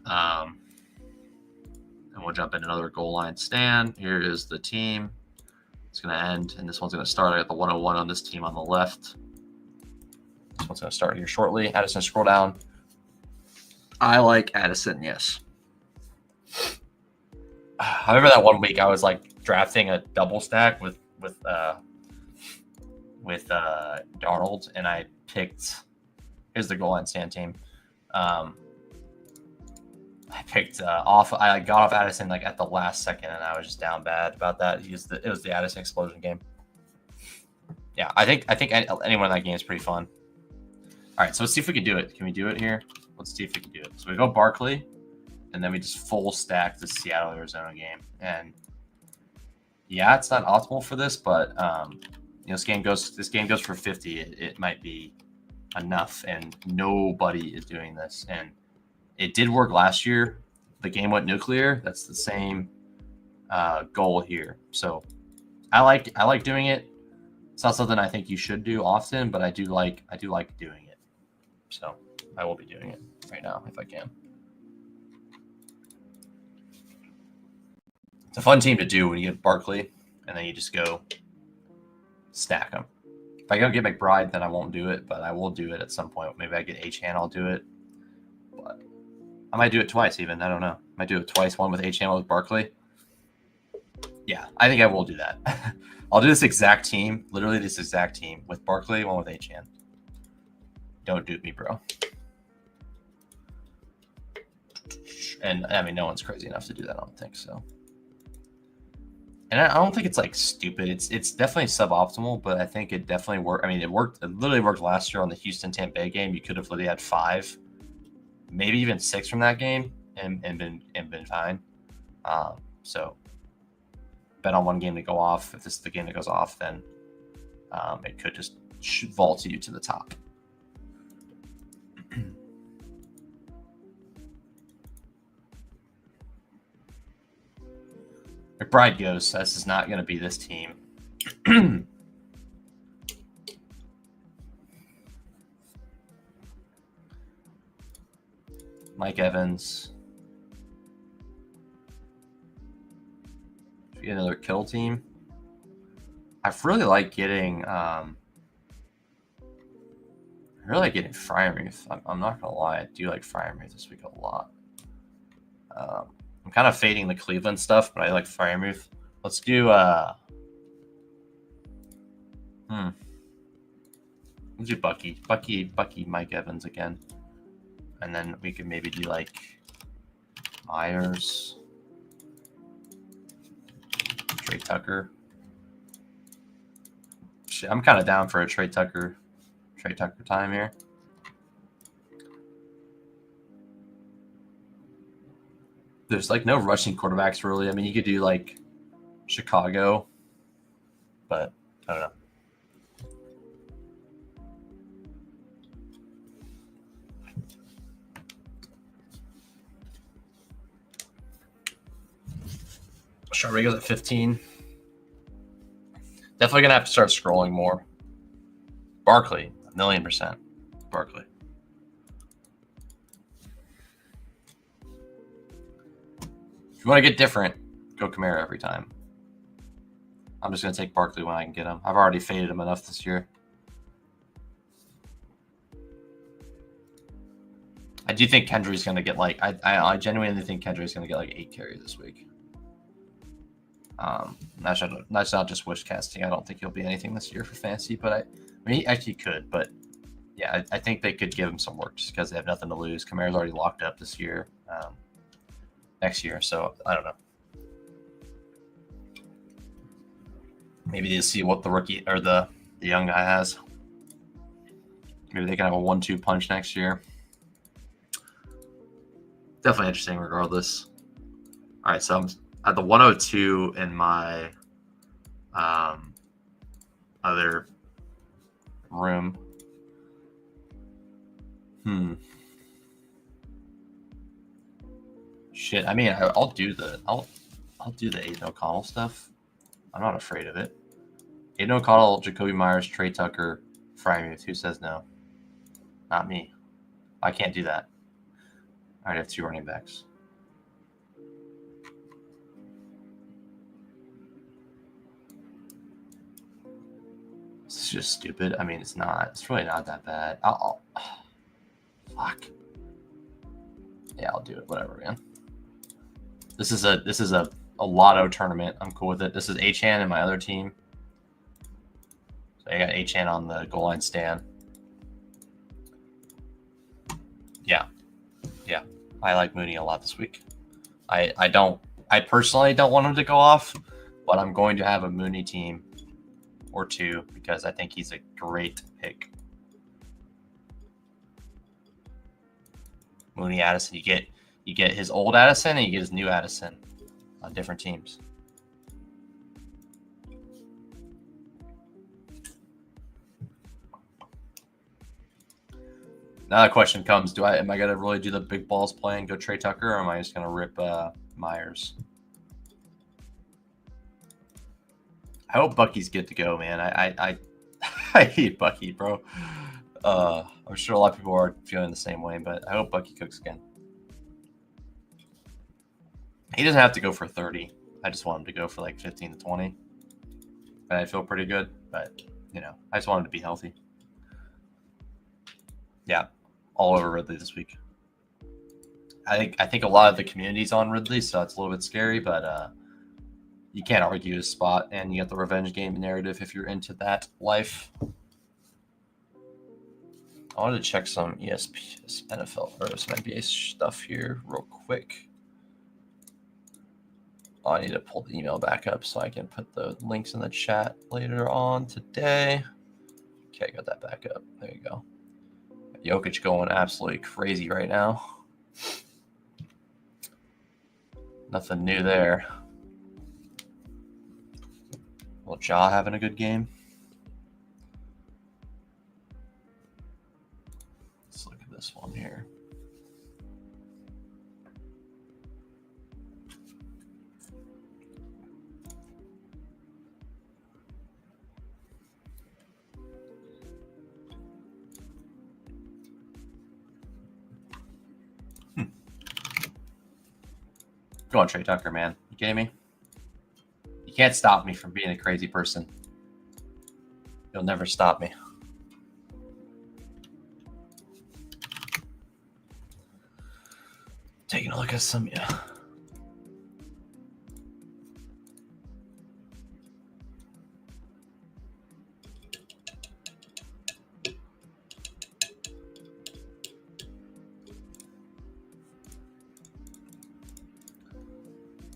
And we'll jump in another goal line stand. Here is the team. It's going to end, and this one's going to start. I got the 101 on this team on the left. This one's going to start here shortly. Addison, scroll down. I like Addison, yes. I remember that one week I was drafting a double stack with Darnold, and I picked. Here's the goal line stand team. I picked off. I got off Addison at the last second, and I was just down bad about that. It was the Addison explosion game. Yeah, I think anyone in that game is pretty fun. All right, so let's see if we can do it. Can we do it here? Let's see if we can do it. So we go Barkley, and then we just full stack the Seattle Arizona game. And yeah, it's not optimal for this, but this game goes for 50. It might be enough, and nobody is doing this. And it did work last year. The game went nuclear. That's the same goal here. So I like doing it. It's not something I think you should do often, but I do like doing it. So I will be doing it right now if I can. It's a fun team to do when you get Barkley, and then you just go stack them. If I don't get McBride, then I won't do it, but I will do it at some point. Maybe I get Achane, I'll do it. But I might do it twice even. I don't know. I might do it twice, one with Achane, one with Barkley. Yeah, I think I will do that. I'll do this exact team, literally this exact team, with Barkley, one with Achane. Don't dupe me, bro. And I mean, no one's crazy enough to do that, I don't think so. And I don't think it's stupid. It's definitely suboptimal, but I think it definitely worked. I mean, it worked. It literally worked last year on the Houston Tampa Bay game. You could have literally had 5, maybe even 6 from that game, and been fine. So bet on one game to go off. If this is the game that goes off, then it could just vault you to the top. McBride goes. This is not going to be this team. Mike Evans. Be another kill team. I really like getting Freiermuth. I'm not gonna lie, I do like Freiermuth this week a lot. I'm kind of fading the Cleveland stuff, but I like Freiermuth. Let's do let's do Bucky, Mike Evans again, and then we could maybe do like Myers, Trey Tucker. Shit, I'm kind of down for a Trey Tucker time here. There's like no rushing quarterbacks really. I mean, you could do like Chicago, but I don't know. Rodriguez at 15. Definitely gonna have to start scrolling more. Barkley, 1,000,000%. Barkley. If you want to get different, go Kamara every time. I'm just gonna take Barkley when I can get him. I've already faded him enough this year. I do think Kendry's gonna get like I genuinely think Kendry's gonna get like 8 carries this week. That's not just wish casting. I don't think he'll be anything this year for fantasy, but I mean he actually could. But yeah, I think they could give him some work just because they have nothing to lose. Kamara's already locked up this year, next year, so I don't know. Maybe they see what the rookie or the young guy has. Maybe they can have a 1-2 punch next year. Definitely interesting regardless. All right, so I'm at the 102 in my other room. Shit, I mean, I'll do the Aiden O'Connell stuff. I'm not afraid of it. Aiden O'Connell, Jacoby Myers, Trey Tucker, Freiermuth. Who says no? Not me. I can't do that. All right, I have 2 running backs. It's just stupid. I mean, it's not. It's really not that bad. Fuck. Yeah, I'll do it. Whatever, man. This is a lotto tournament. I'm cool with it. This is H-Han and my other team. So I got H-Han on the goal line stand. Yeah. I like Mooney a lot this week. I personally don't want him to go off, but I'm going to have a Mooney team or 2 because I think he's a great pick. Mooney, Addison, you get his old Addison and you get his new Addison on different teams. Now the question comes: am I gonna really do the big balls play and go Trey Tucker, or am I just gonna rip Myers? I hope Bucky's good to go, man. I hate Bucky, bro. I'm sure a lot of people are feeling the same way, but I hope Bucky cooks again. He doesn't have to go for 30. I just want him to go for like 15 to 20. And I feel pretty good, but I just want him to be healthy. Yeah, all over Ridley this week. I think a lot of the community's on Ridley, so it's a little bit scary, but you can't argue his spot, and you get the revenge game narrative if you're into that life. I wanted to check some ESPN, NFL, or some NBA stuff here real quick. I need to pull the email back up so I can put the links in the chat later on today. Okay, got that back up. There you go. Jokic going absolutely crazy right now. Nothing new there. Well, Ja having a good game. Let's look at this one here. Go on, Trey Tucker, man. You kidding me? You can't stop me from being a crazy person. You'll never stop me. Taking a look at some, yeah.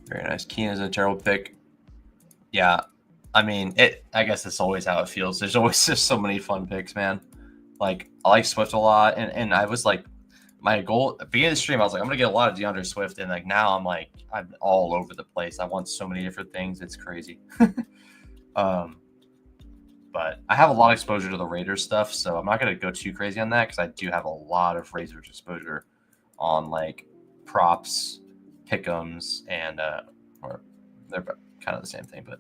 Very nice. Keenan's a terrible pick. Yeah. I mean, I guess that's always how it feels. There's always just so many fun picks, man. Like, I like Swift a lot. And I was like, my goal at the beginning of the stream, I was like, I'm going to get a lot of DeAndre Swift. And like, now I'm like, I'm all over the place. I want so many different things. It's crazy. But I have a lot of exposure to the Raiders stuff. So I'm not going to go too crazy on that because I do have a lot of Raiders exposure on like props, Pickems, and or they're kind of the same thing, but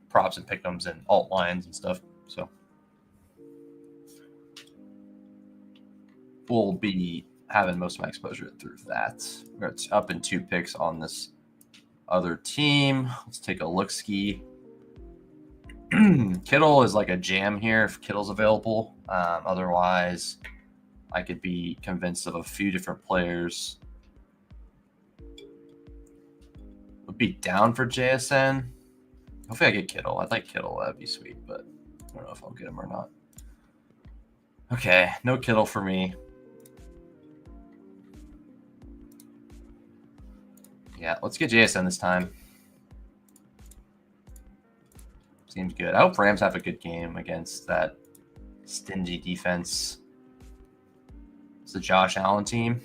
props and Pickems and alt lines and stuff. So we'll be having most of my exposure through that. It's up in 2 picks on this other team. Let's take a look ski. Kittle is like a jam here if Kittle's available. Otherwise, I could be convinced of a few different players. Would be down for JSN. Hopefully I get Kittle. I'd like Kittle. That'd be sweet, but I don't know if I'll get him or not. Okay, no Kittle for me. Yeah, let's get JSN this time. Seems good. I hope Rams have a good game against that stingy defense. It's the Josh Allen team.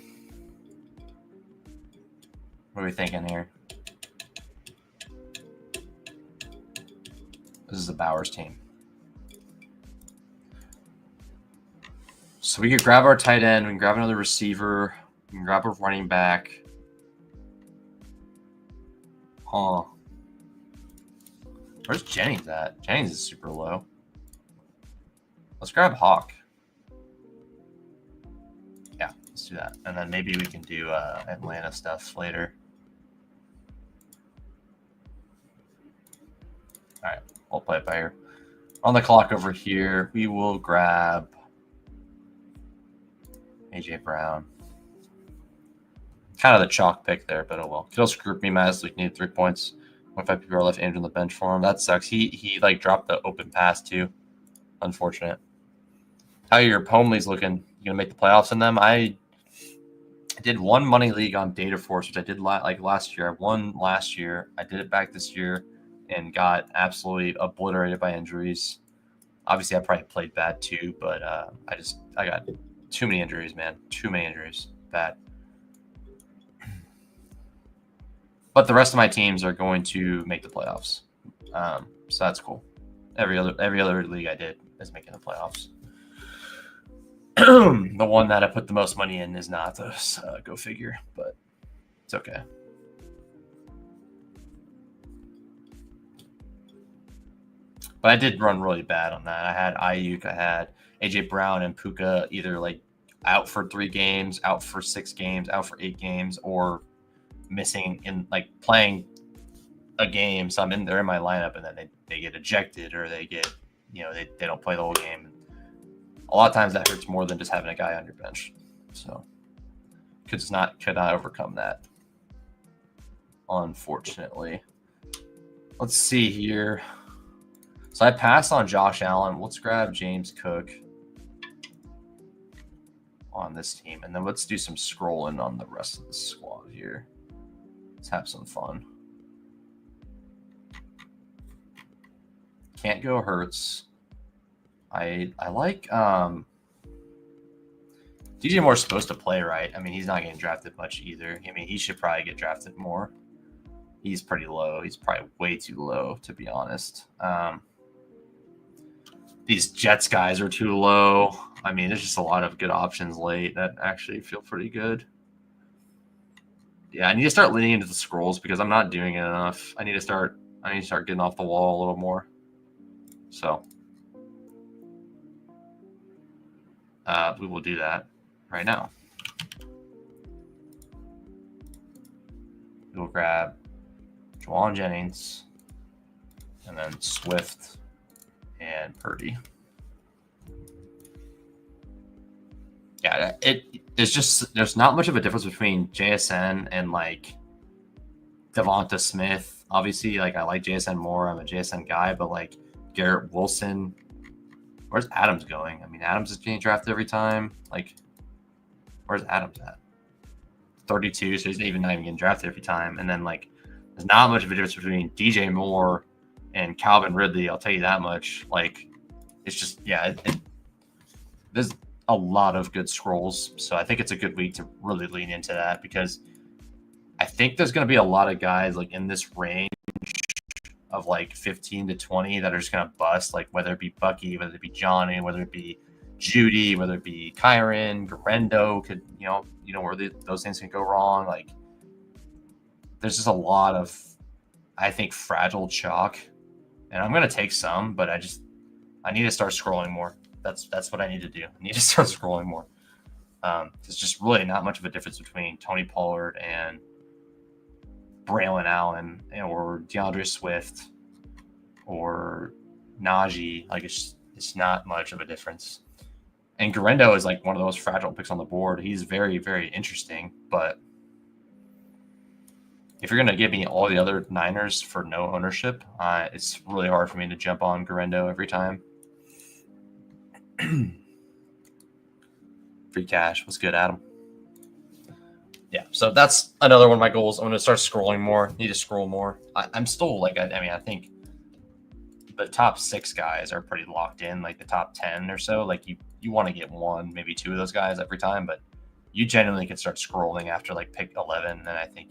What are we thinking here? This is the Bowers team. So we could grab our tight end. We can grab another receiver. We can grab a running back. Huh. Where's Jennings at? Jennings is super low. Let's grab Hawk. Yeah, let's do that. And then maybe we can do Atlanta stuff later. All right, I'll play it by ear. On the clock over here, we will grab AJ Brown. Kind of the chalk pick there, but oh well. Kittle screwed me, Mass. We needed 3 points. 25 people are left. Andrew on the bench for him. That sucks. He like dropped the open pass too. Unfortunate. How are your Homely's looking? You gonna make the playoffs in them? I did one money league on Data Force, which I did like last year. I won last year. I did it back this year and got absolutely obliterated by injuries. Obviously, I probably played bad too, but I got too many injuries, man. Too many injuries. Bad. But the rest of my teams are going to make the playoffs, so that's cool. Every other league I did is making the playoffs. The one that I put the most money in is not. Go figure, but it's okay. But I did run really bad on that. I had Ayuk, I had AJ Brown and Puka either like out for 3 games, out for 6 games, out for 8 games, or missing in like playing a game. So they're in my lineup and then they get ejected or they get, they don't play the whole game. A lot of times that hurts more than just having a guy on your bench. So could not overcome that, unfortunately. Let's see here. So I passed on Josh Allen. Let's grab James Cook on this team. And then let's do some scrolling on the rest of the squad here. Let's have some fun. Can't go Hurts. I like DJ Moore's supposed to play, right? I mean, he's not getting drafted much either. I mean, he should probably get drafted more. He's pretty low. He's probably way too low, to be honest. These Jets guys are too low. I mean, there's just a lot of good options late that actually feel pretty good. Yeah, I need to start leaning into the scrolls because I'm not doing it enough. I need to start getting off the wall a little more. So we will do that right now. We'll grab Juwan Jennings, and then Swift and Purdy. Yeah, there's not much of a difference between JSN and like Devonta Smith. Obviously, like I like JSN more. I'm a JSN guy, but like Garrett Wilson, where's Adams going? I mean, Adams is getting drafted every time. Like, where's Adams at? 32, so he's not even getting drafted every time. And then like, there's not much of a difference between DJ Moore and Calvin Ridley. I'll tell you that much. Like, it's just there's a lot of good scrolls, so I think it's a good week to really lean into that because I think there's going to be a lot of guys like in this range of like 15 to 20 that are just going to bust, like whether it be Bucky, whether it be Johnny, whether it be Judy, whether it be Kyron, Garendo, could where those things can go wrong. Like there's just a lot of, I think, fragile chalk, and I'm going to take some, but I need to start scrolling more. That's what I need to do. I need to start scrolling more. There's just really not much of a difference between Tony Pollard and Braylon Allen or DeAndre Swift or Najee. Like it's not much of a difference. And Garendo is like one of those fragile picks on the board. He's very, very interesting, but if you're going to give me all the other Niners for no ownership, it's really hard for me to jump on Garendo every time. Free cash. What's good, Adam? Yeah, so that's another one of my goals. I'm going to start scrolling more. Need to scroll more. I'm still like, I think the top 6 guys are pretty locked in, like the top 10 or so. Like you want to get one, maybe 2 of those guys every time, but you genuinely can start scrolling after like pick 11, and I think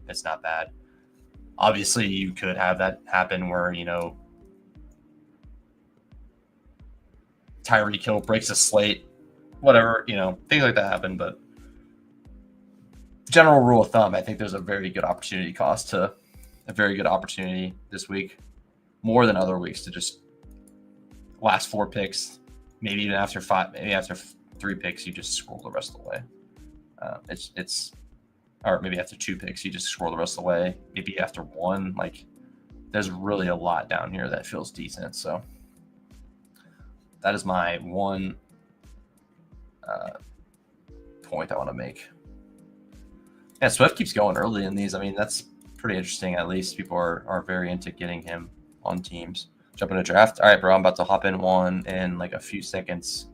it's not bad. Obviously, you could have that happen where, Tyreek Hill breaks a slate, whatever, things like that happen. But general rule of thumb, I think there's a very good opportunity cost to a very good opportunity this week, more than other weeks, to just last 4 picks, maybe even after 5, maybe after 3 picks, you just scroll the rest of the way. Or maybe after 2 picks, you just scroll the rest of the way. Maybe after 1, like there's really a lot down here that feels decent. So that is my one point I want to make. Yeah, Swift keeps going early in these. I mean, that's pretty interesting. At least people are very into getting him on teams. Jump in a draft. All right, bro, I'm about to hop in one in like a few seconds.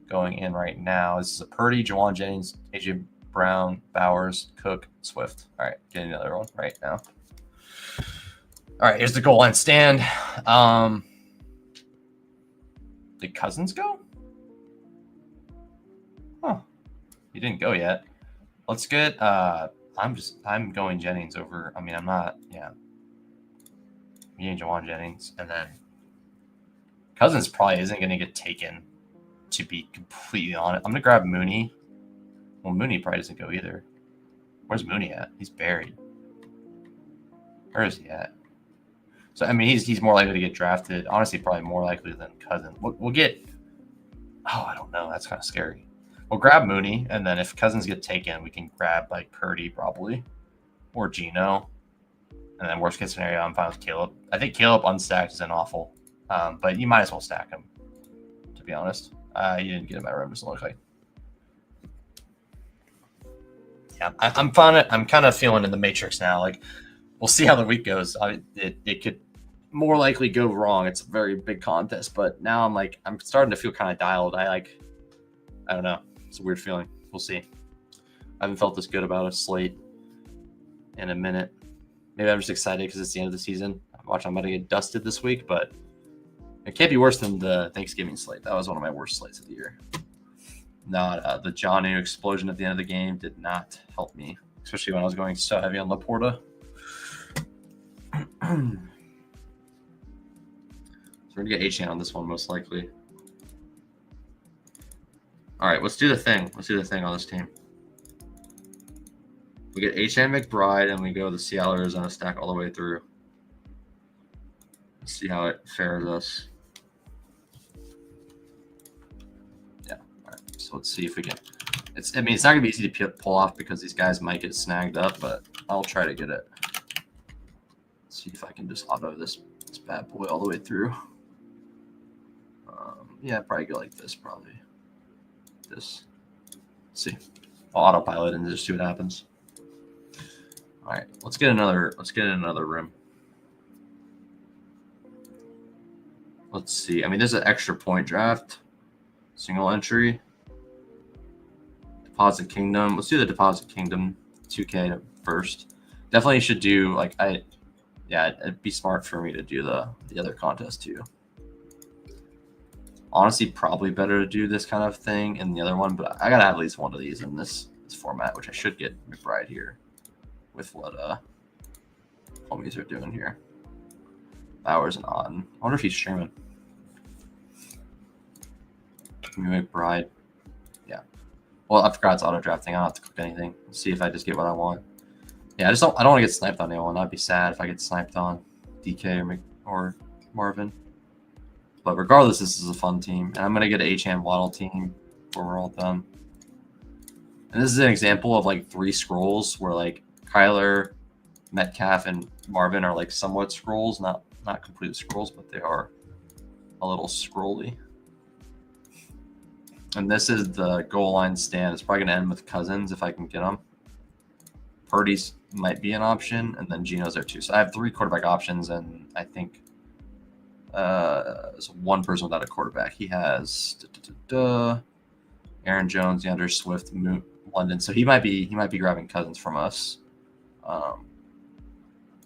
Going in right now. This is a Purdy, Juwan Jennings, AJ Brown, Bowers, Cook, Swift. All right, getting another one right now. All right, here's the goal line stand. Did Cousins go? Huh. He didn't go yet. Let's get I'm going Jennings over. I mean, I'm not, yeah. Me and Juwan Jennings. And then Cousins probably isn't gonna get taken, to be completely honest. I'm gonna grab Mooney. Well, Mooney probably doesn't go either. Where's Mooney at? He's buried. Where is he at? So, I mean, he's more likely to get drafted. Honestly, probably more likely than Cousins. We'll get... Oh, I don't know. That's kind of scary. We'll grab Mooney, and then if Cousins get taken, we can grab, like, Purdy probably. Or Geno. And then worst case scenario, I'm fine with Caleb. I think Caleb unstacked isn't awful. But you might as well stack him, to be honest. You didn't get him at room, doesn't look like. Yeah, I'm kind of feeling in the matrix now. Like, we'll see how the week goes. It could more likely go wrong. It's a very big contest, but now I'm starting to feel kind of dialed. I don't know. It's a weird feeling. We'll see. I haven't felt this good about a slate in a minute. Maybe I'm just excited because it's the end of the season. I'm about to get dusted this week, but it can't be worse than the Thanksgiving slate. That was one of my worst slates of the year. The Jonnu explosion at the end of the game did not help me, especially when I was going so heavy on Laporta. So we're going to get H-Chan on this one, most likely. All right, let's do the thing. Let's do the thing on this team. We get H-Chan McBride, and we go the Seattle Arizona stack all the way through. Let's see how it fares us. Yeah, all right. So let's see if we can. It's not going to be easy to pull off because these guys might get snagged up, but I'll try to get it. see if I can just auto this bad boy all the way through. Yeah, probably go like this, probably. This. Let's see. I'll autopilot and just see what happens. All right, let's get another room. Let's see. I mean, there's an extra point draft. Single entry. Deposit Kingdom. Let's do the Deposit Kingdom 2K first. Definitely should do like it'd be smart for me to do the other contest too. Honestly, probably better to do this kind of thing in the other one, but I gotta have at least one of these in this format, which I should get McBride here with what homies are doing here. Bowers and Otten. I wonder if he's streaming. McBride. Yeah. Well, I forgot it's auto drafting. I don't have to click anything. Let's see if I just get what I want. Yeah, I don't want to get sniped on anyone. I'd be sad if I get sniped on DK or Marvin. But regardless, this is a fun team. And I'm going to get an H-Hand Waddle team before we're all done. And this is an example of like 3 scrolls where like Kyler, Metcalf, and Marvin are like somewhat scrolls. Not complete scrolls, but they are a little scrolly. And this is the goal line stand. It's probably going to end with Cousins if I can get them. Purdy's might be an option, and then Geno's there too. So I have 3 quarterback options, and I think there's one person without a quarterback. He has Aaron Jones, DeAndre Swift, London. So he might be grabbing Cousins from us.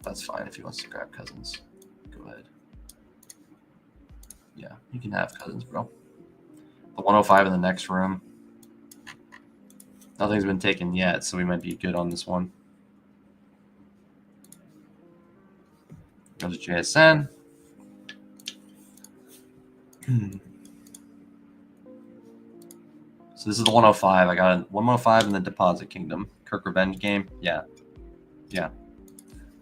That's fine if he wants to grab Cousins. Go ahead. Yeah, you can have Cousins, bro. The 105 in the next room. Nothing's been taken yet, so we might be good on this one. Goes to JSN. So this is the 105. I got a 105 in the Deposit Kingdom. Kirk Revenge game. Yeah.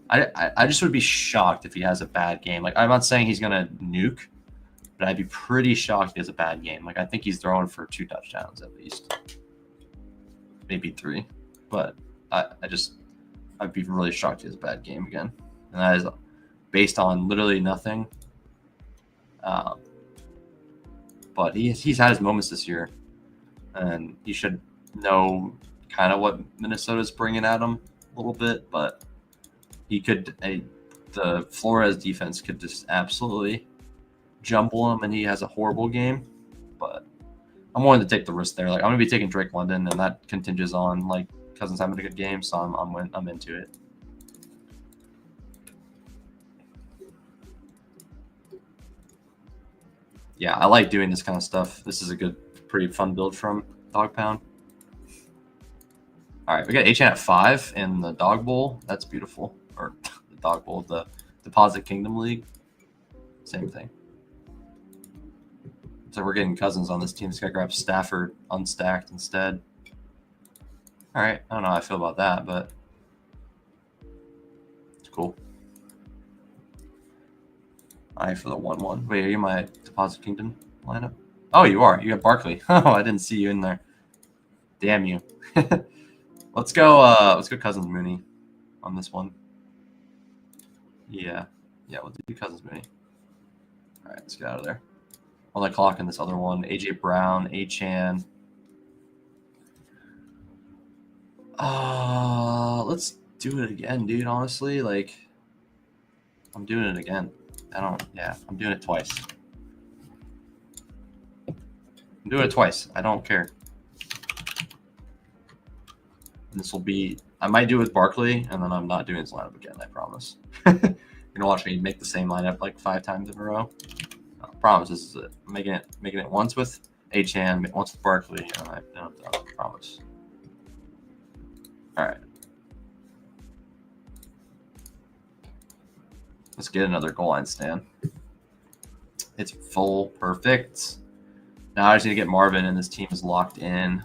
I just would be shocked if he has a bad game. Like, I'm not saying he's gonna nuke, but I'd be pretty shocked if he has a bad game. Like, I think he's throwing for 2 touchdowns at least. Maybe 3. But I'd be really shocked if he has a bad game again. And that is based on literally nothing. But he's had his moments this year. And he should know kind of what Minnesota's bringing at him a little bit. But he could the Flores defense could just absolutely jumble him, and he has a horrible game. But I'm willing to take the risk there. Like, I'm gonna be taking Drake London, and that contingents on like Cousins having a good game, so I'm into it. Yeah, I like doing this kind of stuff. This is a pretty fun build from Dog Pound. All right, we got HN at 5 in the Dog Bowl. That's beautiful. Or the Dog Bowl, the Deposit Kingdom League. Same thing. So we're getting Cousins on this team. Just got to grab Stafford unstacked instead. All right, I don't know how I feel about that, but it's cool. All right, for the 1-1. Wait, are you my Deposit Kingdom lineup? Oh, you are. You got Barkley. Oh, I didn't see you in there. Damn you. Let's go Cousins Mooney on this one. Yeah, we'll do Cousins Mooney. All right, let's get out of there. On the clock in this other one, AJ Brown, Achan. Let's do it again, dude. Honestly, like, I'm doing it again. I'm doing it twice. I'm doing it twice. I don't care. And this will be, I might do it with Barkley, and then I'm not doing this lineup again, I promise. You're going to watch me make the same lineup like 5 times in a row. I promise this is it. I'm making it once with Achan, once with Barkley, and I'm done. I promise. All right. Let's get another goal line stand. It's full, perfect. Now I just need to get Marvin, and this team is locked in.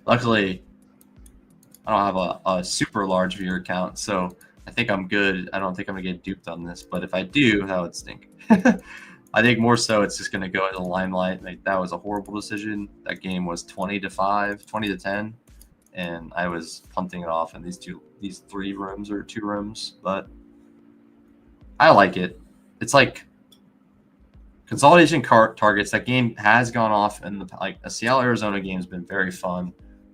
Luckily, I don't have a super large viewer count, so I think I'm good. I don't think I'm going to get duped on this, but if I do, that would stink. I think more so it's just going to go into the limelight. Like, that was a horrible decision. That game was 20-5, 20-10, and I was punting it off in these 3 rooms or 2 rooms. But I like it. It's like consolidation targets. That game has gone off, and like a Seattle Arizona game has been very fun,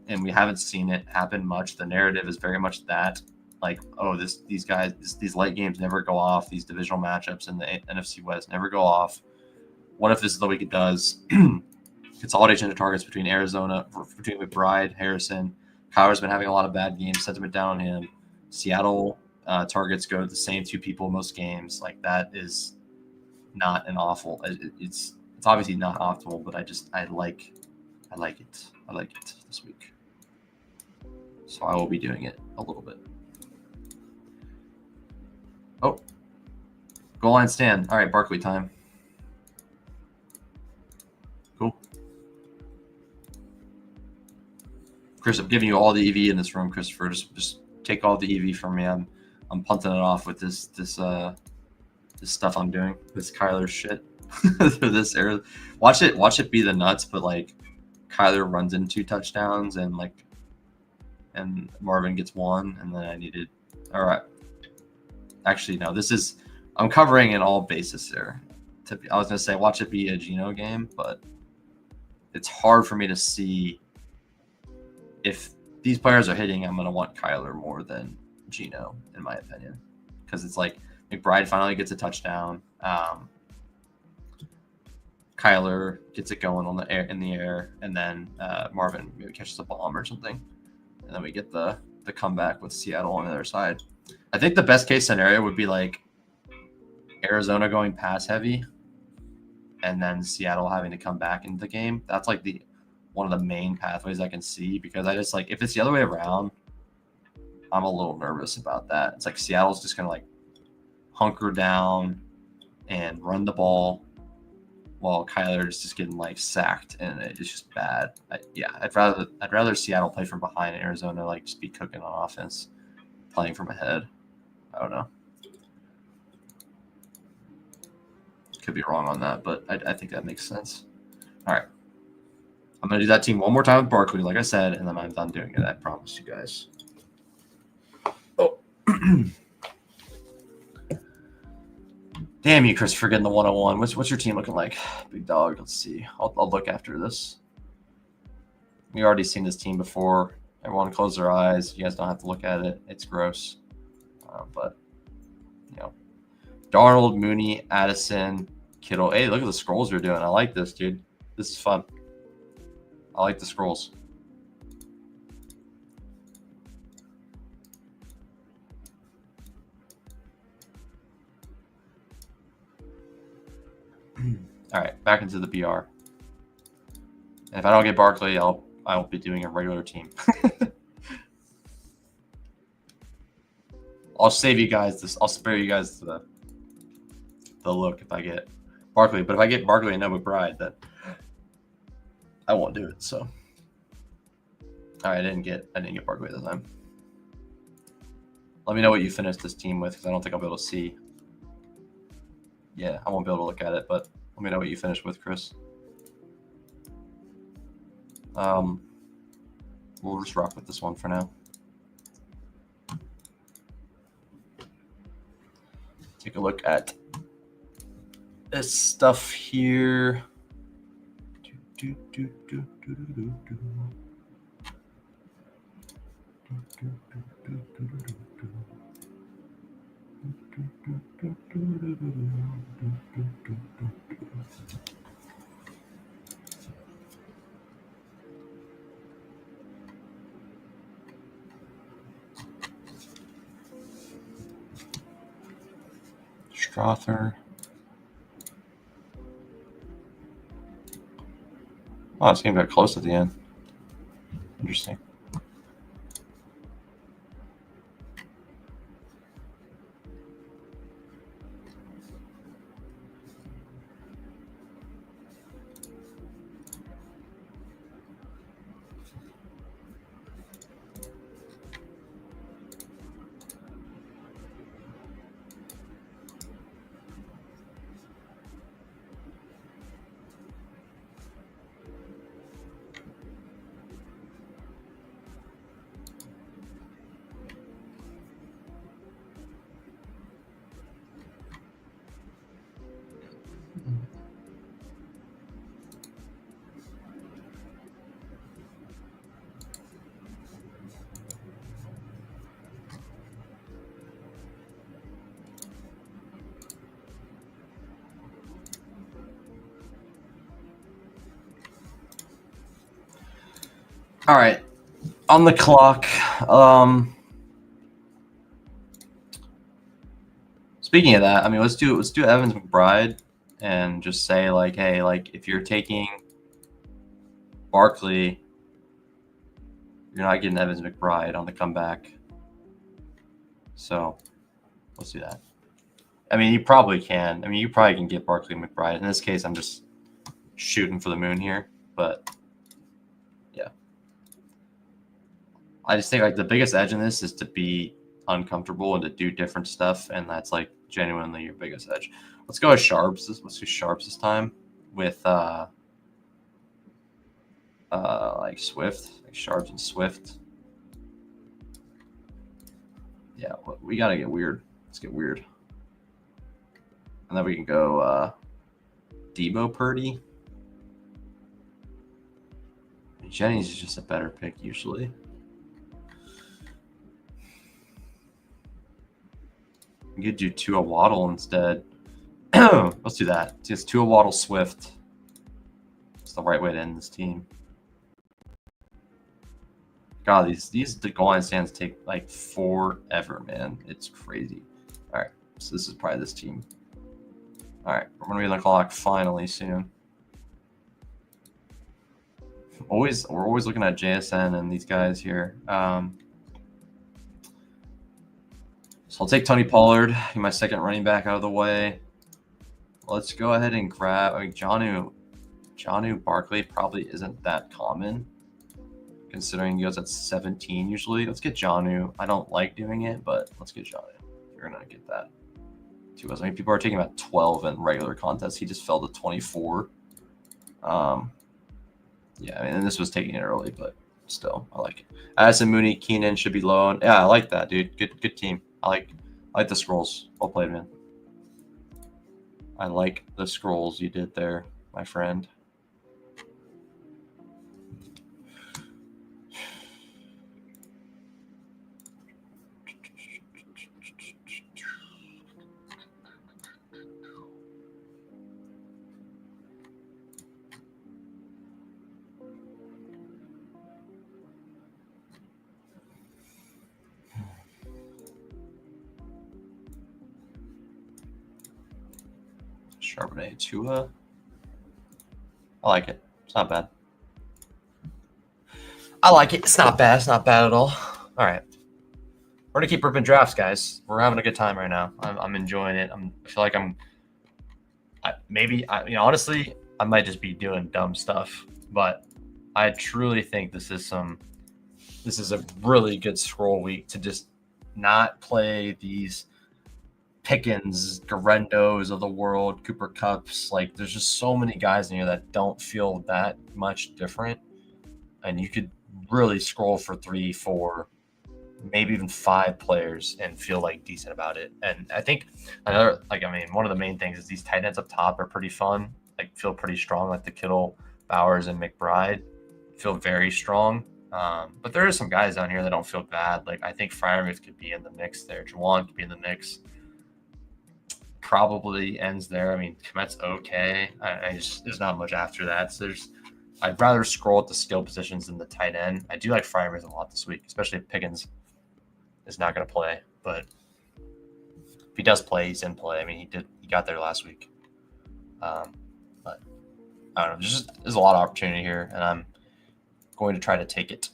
and we haven't seen it happen much. The narrative is very much that, like, oh, these guys, these late games never go off. These divisional matchups in the NFC West never go off. What if this is the week it does? Consolidation of targets between McBride, Harrison. Kyler's been having a lot of bad games. Sentiment down on him. Seattle targets go to the same 2 people most games. Like, that is not an awful. It's obviously not optimal, but I like it. I like it this week. So I will be doing it a little bit. Oh, goal line stand. All right, Barkley time. Cool. Chris, I'm giving you all the EV in this room, Christopher. Just take all the EV from me. I'm punting it off with this stuff I'm doing. This Kyler shit. This era. Watch it be the nuts, but like Kyler runs in 2 touchdowns and Marvin gets 1, and then I needed. All right. Actually, no. I'm covering in all bases there. I was gonna say watch it be a Geno game, but it's hard for me to see if these players are hitting. I'm gonna want Kyler more than Geno, in my opinion, because it's like McBride finally gets a touchdown. Kyler gets it going in the air, and then Marvin maybe catches a bomb or something, and then we get the comeback with Seattle on the other side. I think the best case scenario would be like Arizona going pass heavy, and then Seattle having to come back into the game. That's like one of the main pathways I can see, because I just like, if it's the other way around, I'm a little nervous about that. It's like Seattle's just gonna like hunker down and run the ball while Kyler is just getting like sacked, and it's just bad. I'd rather Seattle play from behind and Arizona like just be cooking on offense, playing from ahead. I don't know. Could be wrong on that, but I think that makes sense. All right. I'm going to do that team one more time with Barkley, like I said, and then I'm done doing it. I promise you guys. Oh. Damn you, Christopher, getting the 101. What's your team looking like? Big dog. Let's see. I'll look after this. We already seen this team before. Everyone close their eyes. You guys don't have to look at it. It's gross. But, Darnold, Mooney, Addison, Kittle. Hey, look at the scrolls you're doing. I like this, dude. This is fun. I like the scrolls. All right, back into the BR. And if I don't get Barkley, I'll be doing a regular team. I'll save you guys this. I'll spare you guys the look if I get Barkley. But if I get Barkley and no McBride, then I won't do it. So, all right, I didn't get Barkley this time. Let me know what you finished this team with, because I don't think I'll be able to see. Yeah, I won't be able to look at it, but let me know what you finished with, Chris. We'll just rock with this one for now. Take a look at this stuff here. Strother. Oh, this game got close at the end. Interesting. All right, on the clock. Speaking of that, I mean, let's do Evans McBride and just say like, hey, like if you're taking Barkley, you're not getting Evans McBride on the comeback. So let's do that. I mean, you probably can. I mean, you probably can get Barkley and McBride. In this case, I'm just shooting for the moon here, but yeah. I just think like the biggest edge in this is to be uncomfortable and to do different stuff, and that's like genuinely your biggest edge. Let's go with Sharps. Let's do Sharps this time with like Swift, like Sharps and Swift. Yeah, we gotta get weird. Let's get weird, and then we can go Debo Purdy. Jennings is just a better pick usually. We could do Tua Waddle instead. Let's do that. Just Tua Waddle Swift. It's the right way to end this team. God, these goal line stands take like forever, man. It's crazy. All right, so this is probably this team. All right, we're gonna be on the clock finally soon. We're always looking at JSN and these guys here. So I'll take Tony Pollard, get my second running back out of the way. Let's go ahead and grab. I mean, Jonnu Barkley probably isn't that common, considering he goes at 17 usually. Let's get Jonnu. I don't like doing it, but let's get Jonnu. You're gonna get that. I mean, people are taking about 12 in regular contests. He just fell to 24. Yeah, I mean, and this was taking it early, but still, I like it. Addison, Mooney, Keenan should be low. Yeah, I like that, dude. Good team. I like the scrolls. Well played, man. I like the scrolls you did there, my friend. Charbonnet Tua. I like it. It's not bad. I like it. It's not bad. It's not bad at all. All right. We're gonna keep ripping drafts, guys. We're having a good time right now. I'm enjoying it. I feel like honestly, I might just be doing dumb stuff, but I truly think this is a really good scroll week to just not play these Pickens, Garendos of the world, Cooper Cups. Like, there's just so many guys in here that don't feel that much different, and you could really scroll for 3, 4, maybe even 5 players and feel like decent about it. And I think one of the main things is these tight ends up top are pretty fun. Like, feel pretty strong. Like the Kittle, Bowers, and McBride feel very strong. But there are some guys down here that don't feel bad. Like, I think Freiermuth could be in the mix there. Juwan could be in the mix. Probably ends there. I mean, Komet's okay. There's not much after that. So I'd rather scroll at the skill positions than the tight end. I do like Freiermuth a lot this week, especially if Pickens is not going to play. But if he does play, he's in play. I mean, he got there last week. But I don't know. There's a lot of opportunity here, and I'm going to try to take it.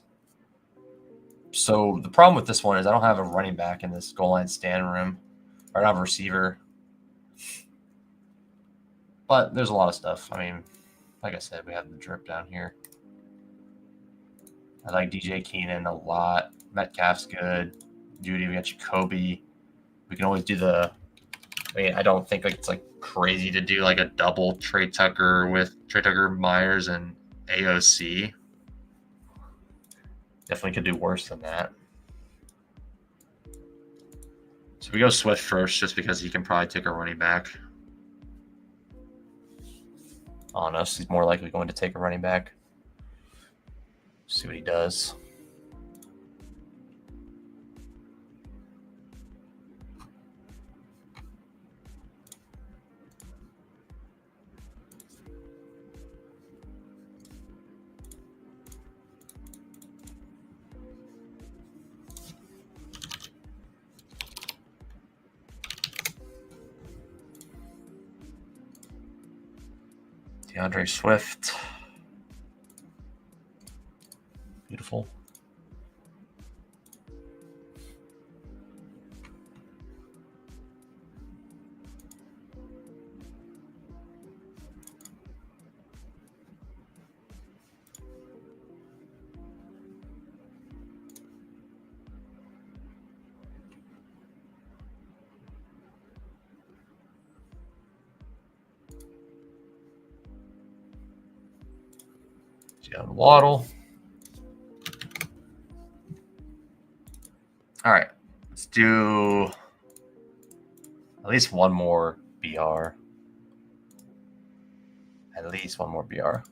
So the problem with this one is I don't have a running back in this goal line stand room. Or I don't have a receiver. But there's a lot of stuff. I mean, like I said, we have the drip down here. I like DJ Keenan a lot. Metcalf's good. Judy, we got Jacoby. We can always do I don't think it's like crazy to do like a double Trey Tucker with Trey Tucker, Myers, and AOC. Definitely could do worse than that. So we go Swift first just because he can probably take a running back. On us, he's more likely going to take a running back. See what he does. DeAndre Swift. Beautiful. Jalen Waddle. All right, let's do at least one more BR. At least one more BR.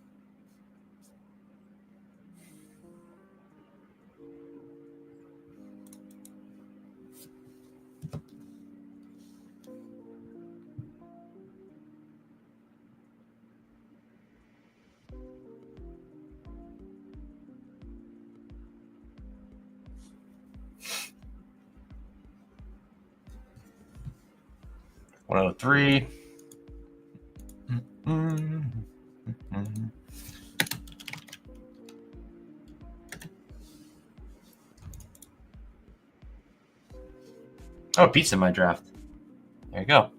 $103. Oh, Pete's in my draft. There you go.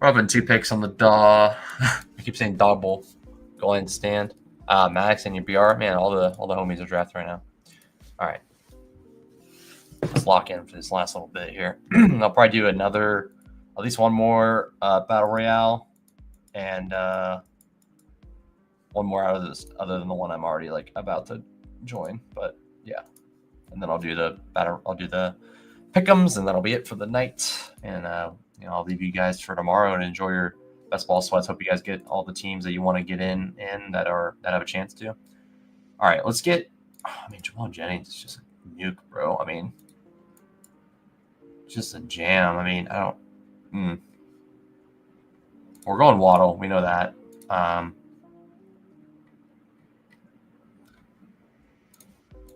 Probably 2 picks on the DAW. I keep saying double. Go ahead and stand. Maddox and your BR. Man, all the homies are drafted right now. All right. Let's lock in for this last little bit here. I'll probably do at least one more Battle Royale and one more out of this other than the one I'm already about to join. But yeah. And then I'll do the Pickems, and that'll be it for the night. And I'll leave you guys for tomorrow and enjoy your best ball sweats. Hope you guys get all the teams that you want to get in that have a chance to. All right, let's get. Jamal Jennings is just a nuke, bro. Just a jam. I don't. We're going Waddle. We know that.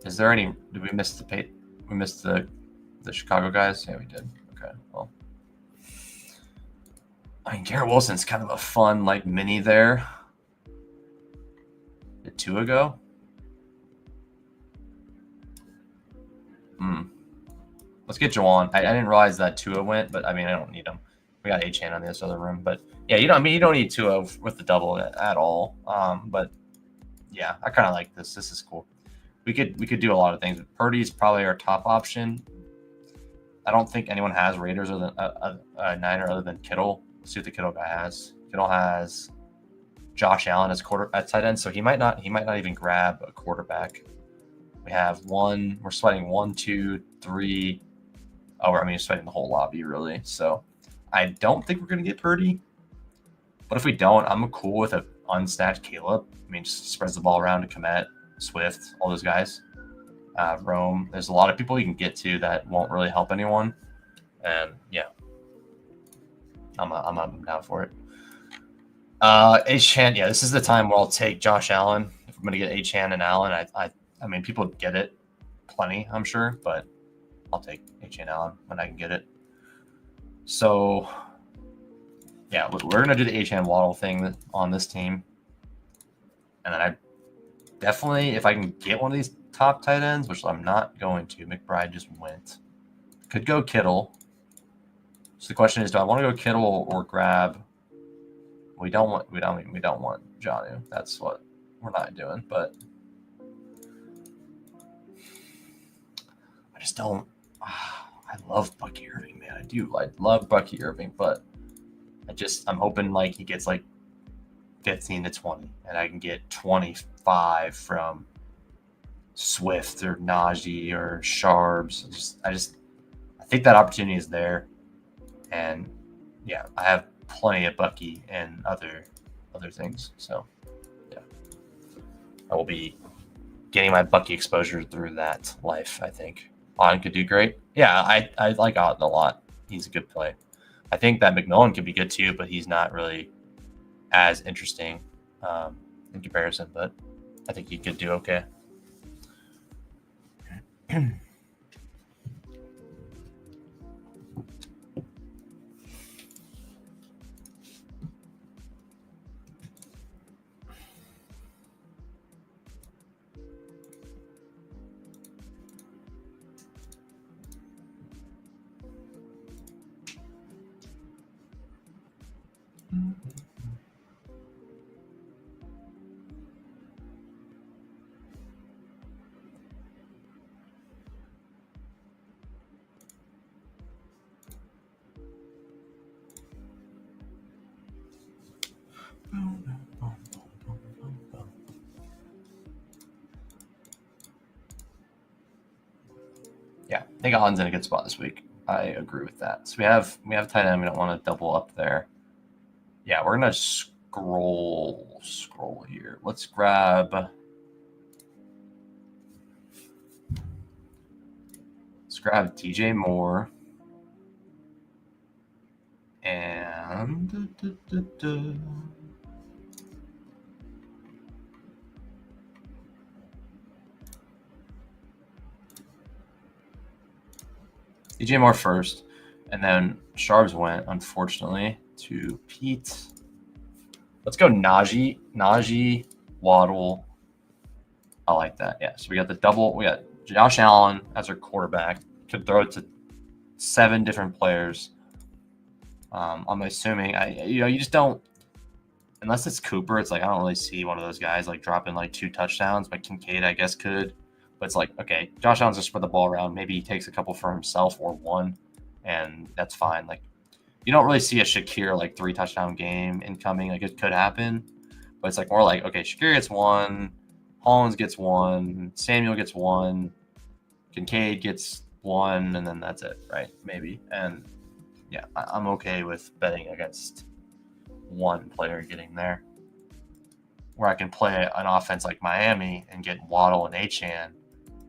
Is there any? Did we miss the We missed the Chicago guys? Yeah, we did. Okay, well. Garrett Wilson's kind of a fun, mini there. Did Tua go? Let's get Juwan. I didn't realize that Tua went, but I don't need him. We got H-Chan on this other room, but yeah, you don't need Tua with the double at all. But yeah, I kind of like this. This is cool. We could do a lot of things. Purdy's probably our top option. I don't think anyone has Raiders other than a Niner other than Kittle. Let's see what the Kittle guy has. Kittle has Josh Allen as tight end, so he might not even grab a quarterback. We have one. We're sweating 1, 2, 3. Oh, we're sweating the whole lobby really. So I don't think we're gonna get Purdy. But if we don't, I'm cool with an unsnatched Caleb. Just spreads the ball around to Komet, Swift, all those guys. Rome. There's a lot of people you can get to that won't really help anyone. And yeah. I'm down for it. H-Chan, yeah, this is the time where I'll take Josh Allen. If I'm going to get H-Chan and Allen, people get it plenty, I'm sure, but I'll take H-Chan Allen when I can get it. So, yeah, we're going to do the H-Chan Waddle thing on this team. And then I definitely, if I can get one of these top tight ends, which I'm not going to, McBride just went. Could go Kittle. So the question is, do I want to go Kittle or grab? We don't want Jonnu. That's what we're not doing. But I just don't. I love Bucky Irving, man. I do. I love Bucky Irving, but I'm hoping he gets 15 to 20, and I can get 25 from Swift or Najee or Sharbs. I think that opportunity is there. And yeah, I have plenty of Bucky and other other things. So, yeah, I will be getting my Bucky exposure through that life, I think. Otton could do great. Yeah, I like Otton a lot. He's a good play. I think that McMillan could be good too, but he's not really as interesting in comparison. But I think he could do okay. Yeah, I think Otton's in a good spot this week. I agree with that. So we have tight end. We don't want to double up there. Yeah, we're gonna scroll here. Let's grab DJ Moore and DJ Moore first, and then Sharps went, unfortunately, to Pete. Let's go Najee, Waddle. I like that. Yeah, so we got the double. We got Josh Allen as our quarterback. Could throw it to 7 different players. I'm assuming you just don't, unless it's Cooper. It's like I don't really see one of those guys like dropping like 2 touchdowns. But Kincaid, I guess, could. But it's like, okay, Josh Allen's just spread the ball around. Maybe he takes a couple for himself or 1, and that's fine. Like, you don't really see a Shakir like 3 touchdown game incoming. Like, it could happen, but it's like more like, okay, Shakir gets 1, Hollins gets 1, Samuel gets 1, Kincaid gets 1, and then that's it, right? Maybe. And yeah, I'm okay with betting against 1 player getting there, where I can play an offense like Miami and get Waddle and Achane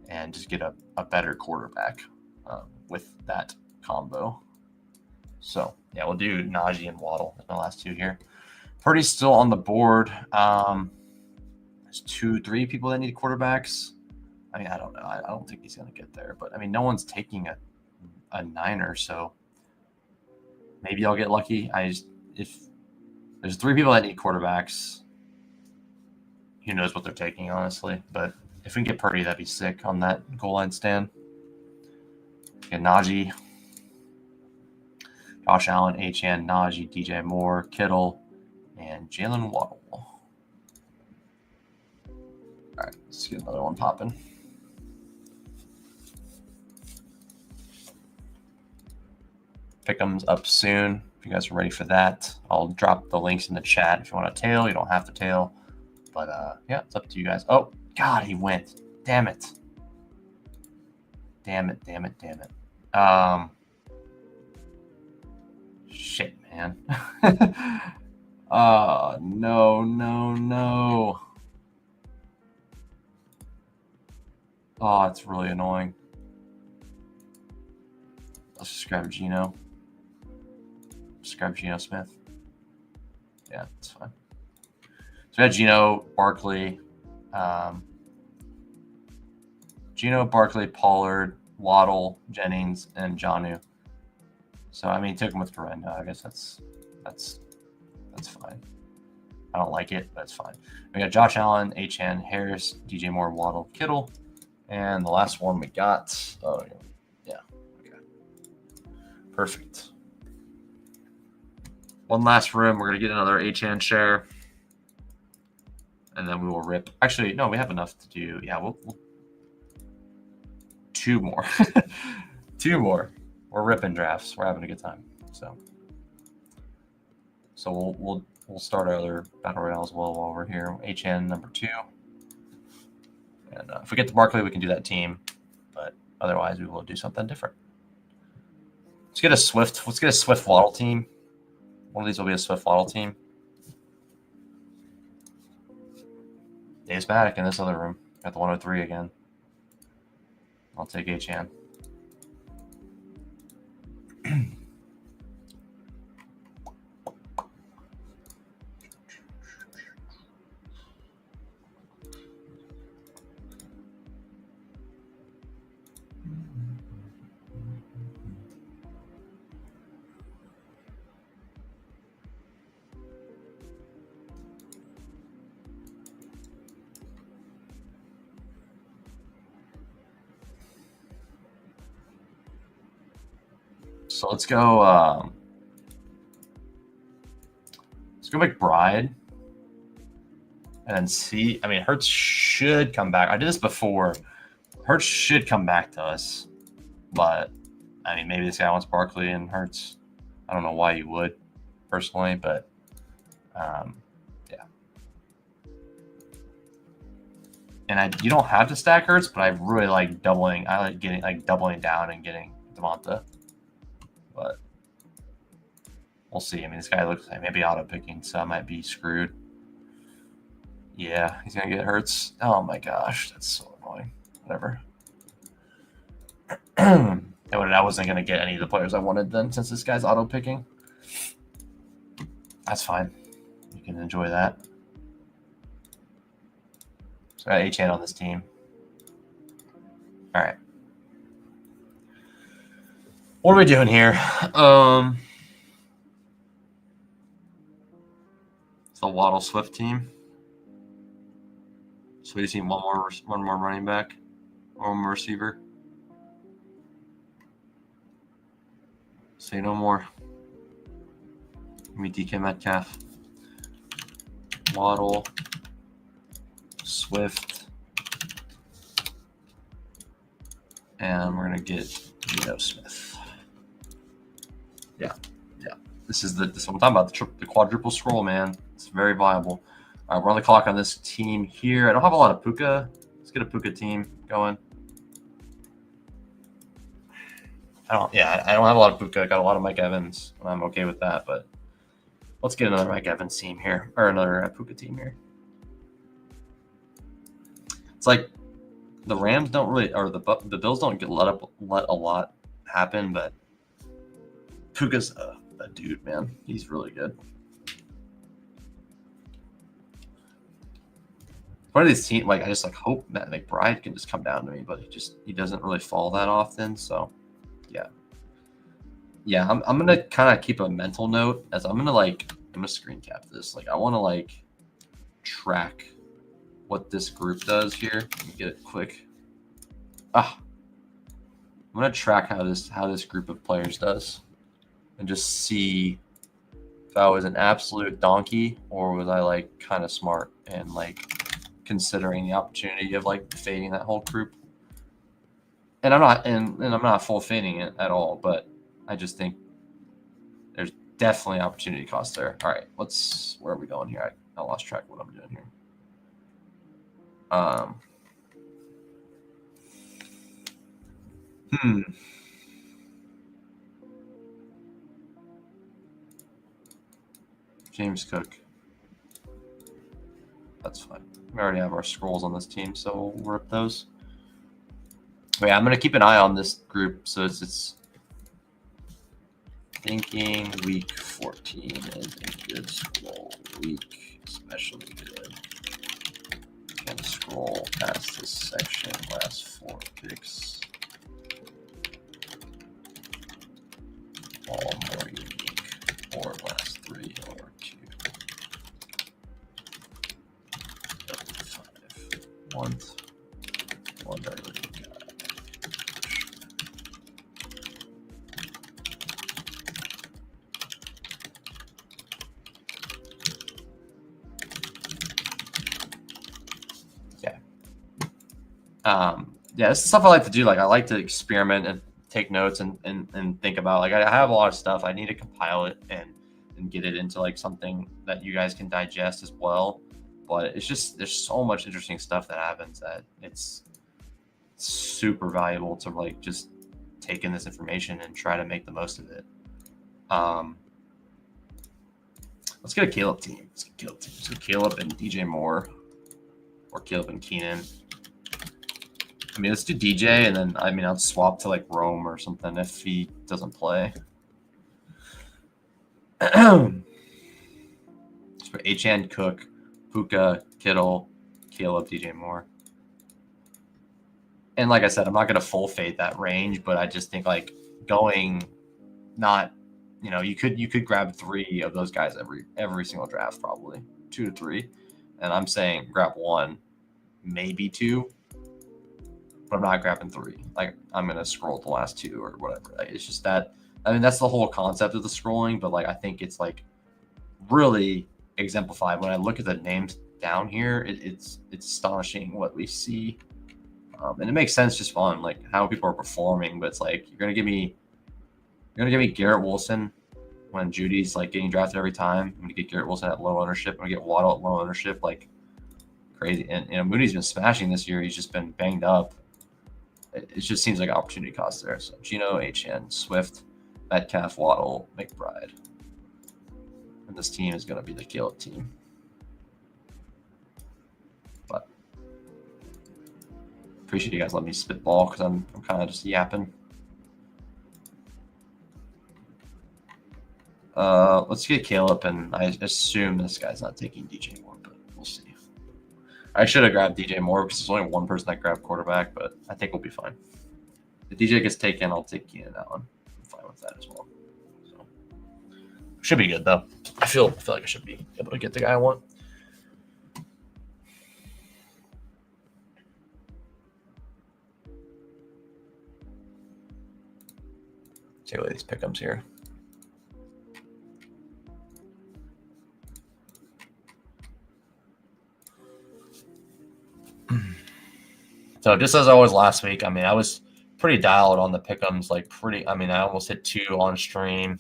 and just get a better quarterback with that combo. So, yeah, we'll do Najee and Waddle in the last 2 here. Purdy's still on the board. There's 2-3 people that need quarterbacks. I mean, I don't know. I don't think he's going to get there. But, I mean, no one's taking a Niner, so maybe I'll get lucky. If there's 3 people that need quarterbacks, who knows what they're taking, honestly. But if we can get Purdy, that'd be sick on that goal line stand. And Najee, Josh Allen, Achane, Najee, DJ Moore, Kittle, and Jalen Waddle. All right, let's get another one popping. Pickem's up soon. If you guys are ready for that, I'll drop the links in the chat. If you want to tail, you don't have to tail. But, yeah, it's up to you guys. Oh, God, he went. Damn it. Shit, man. No. Oh, it's really annoying. Let's just grab Geno. Just grab Geno Smith. Yeah, it's fine. So we had Geno, Barkley, Pollard, Waddle, Jennings, and Jonnu. So I mean, took him with Correndo. I guess that's fine. I don't like it, but it's fine. We got Josh Allen, Achane, Harris, DJ Moore, Waddle, Kittle, and the last one we got. Oh yeah, okay, perfect. One last room. We're gonna get another Achane share. And then we will rip. Actually, no, we have enough to do. Yeah, we'll 2 more. 2 more. We're ripping drafts. We're having a good time. So we'll start our other battle royale as well while we're here. HN number 2. And if we get to Barkley, we can do that team. But otherwise, we will do something different. Let's get a Swift Waddle team. One of these will be a Swift Waddle team. Dave's back in this other room. Got the 103 again. I'll take HN. So let's go. Let's go McBride. And then see. I mean, Hurts should come back. I did this before. Hurts should come back to us. But, I mean, maybe this guy wants Barkley and Hurts. I don't know why you would, personally. But, yeah. And you don't have to stack Hurts, but I really like doubling. I like getting doubling down and getting Devonta. But we'll see. I mean, this guy looks like maybe auto picking, so I might be screwed. Yeah, he's gonna get Hurts. Oh my gosh, that's so annoying. Whatever. I wasn't gonna get any of the players I wanted then, since this guy's auto picking. That's fine. You can enjoy that. So I got HN on this team. All right. What are we doing here? It's the Waddle Swift team. So we just need one more running back, one more receiver. Say no more. Give me DK Metcalf, Waddle, Swift, and we're gonna get Geno Smith. Yeah. This is what I'm talking about. The quadruple scroll, man. It's very viable. All right, we're on the clock on this team here. I don't have a lot of Puka. Let's get a Puka team going. I don't have a lot of Puka. I got a lot of Mike Evans, and I'm okay with that. But let's get another Mike Evans team here, or another Puka team here. It's like the Rams don't really, or the Bills don't let a lot happen, but Puka's a dude, man. He's really good. One of these teams, I just hope that McBride can just come down to me, but he doesn't really fall that often. So, yeah. I'm gonna kind of keep a mental note as I'm gonna screen cap this. I want to track what this group does here. Let me get it quick. I'm gonna track how this group of players does, and just see if I was an absolute donkey or was I kind of smart and considering the opportunity of fading that whole group. And I'm not full fading it at all, but I just think there's definitely opportunity cost there. All right, where are we going here? I lost track of what I'm doing here. James Cook. That's fine. We already have our scrolls on this team, so we'll rip those. But yeah, I'm gonna keep an eye on this group. So it's thinking week 14 is a good scroll week, especially good. Can scroll past this section, last 4 picks. All more unique, or last 3 or 2. 5. One that already got. Yeah, this is stuff I like to do. I like to experiment and take notes and think about. I have a lot of stuff. I need to compile it and get it into something that you guys can digest as well. But it's just there's so much interesting stuff that happens that it's super valuable to just take in this information and try to make the most of it. Let's get a Caleb team. Let's get Caleb and DJ Moore. or Caleb and Keenan. I mean, let's do DJ, and then I'll swap to like Rome or something if he doesn't play. So Achane, Cook, Puka, Kittle, Caleb, DJ Moore. And like I said, I'm not going to full fade that range, but I just think like going not, you could grab 3 of those guys every single draft, probably 2 to 3. And I'm saying grab 1, maybe 2, but I'm not grabbing 3. Like I'm going to scroll the last 2 or whatever. Like, it's just that, that's the whole concept of the scrolling, but like, I think it's like really exemplified when I look at the names down here. It's astonishing what we see. And it makes sense just on like how people are performing, but it's like you're gonna give me Garrett Wilson when Judy's like getting drafted every time. I'm gonna get Garrett Wilson at low ownership. I'm gonna get Waddle at low ownership, like crazy. And Moody's been smashing this year. He's just been banged up. It just seems like opportunity cost there. So Gino, Achane, Swift, Metcalf, Waddle, McBride, and this team is gonna be the Caleb team. Appreciate you guys letting me spitball because I'm kind of just yapping. Let's get Caleb, and I assume this guy's not taking DJ Moore, but we'll see. I should have grabbed DJ Moore because there's only one person that grabbed quarterback, but I think we'll be fine. If DJ gets taken, I'll take Keenan Allen. I'm fine with that as well. So should be good though. I feel like I should be able to get the guy I want. Take away these Pickems here. So just as I was last week, I was pretty dialed on the Pickems, I almost hit 2 on stream,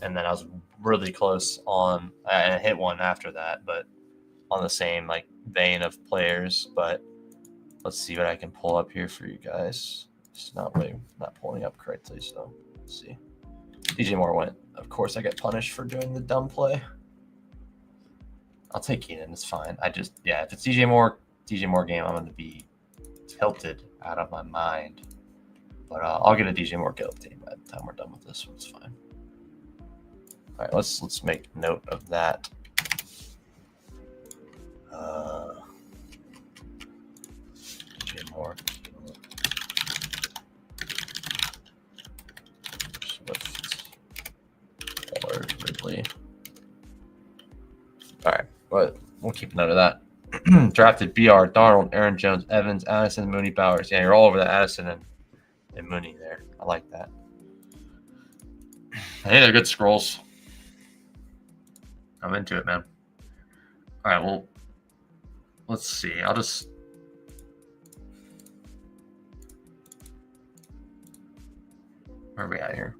and then I was really close on, I hit 1 after that, but on the same like vein of players. But let's see what I can pull up here for you guys. It's not pulling up correctly, so let's see. DJ Moore went. Of course, I get punished for doing the dumb play. I'll take Keenan. It's fine. If it's DJ Moore game, I'm going to be tilted out of my mind. But I'll get a DJ Moore Caleb team by the time we're done with this. It's fine. All right, let's make note of that. DJ Moore. Ridley. All right, but we'll keep a note of that. Drafted BR, Darnold, Aaron Jones, Evans, Addison, Mooney, Bowers. Yeah, you're all over the Addison and Mooney there. I like that. Hey, they're good scrolls. I'm into it, man. All right, well, let's see. I'll just... Where are we at here?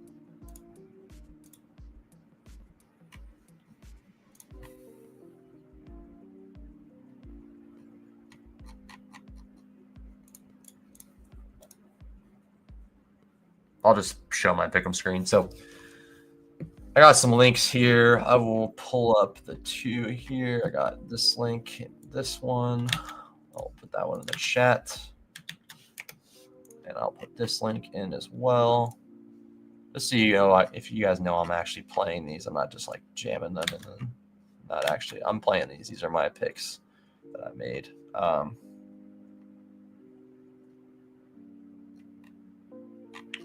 I'll just show my Pickem screen. So I got some links here. I will pull up the 2 here. I got this link, this one. I'll put that one in the chat. And I'll put this link in as well. Just so you know, if you guys know I'm actually playing these, I'm not just like jamming them and then not actually. I'm playing these. These are my picks that I made.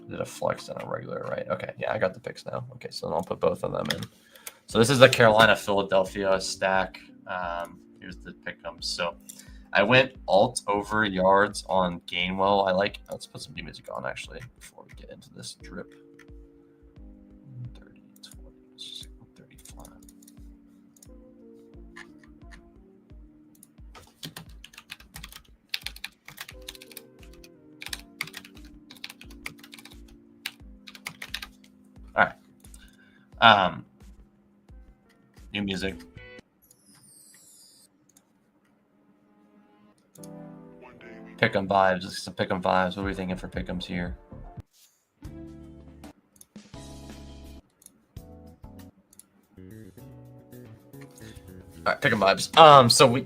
Did a flex and a regular, right? Okay, yeah, I got the picks now. Okay, so then I'll put both of them in. So this is the Carolina-Philadelphia stack. Here's the Pickems. So I went alt over yards on Gainwell. Let's put some new music on actually before we get into this drip. 30, 20, 30 flat. All right. New music. Pickem vibes. Let's get some Pickem vibes. What are we thinking for Pickems here? All right, Pickem vibes. So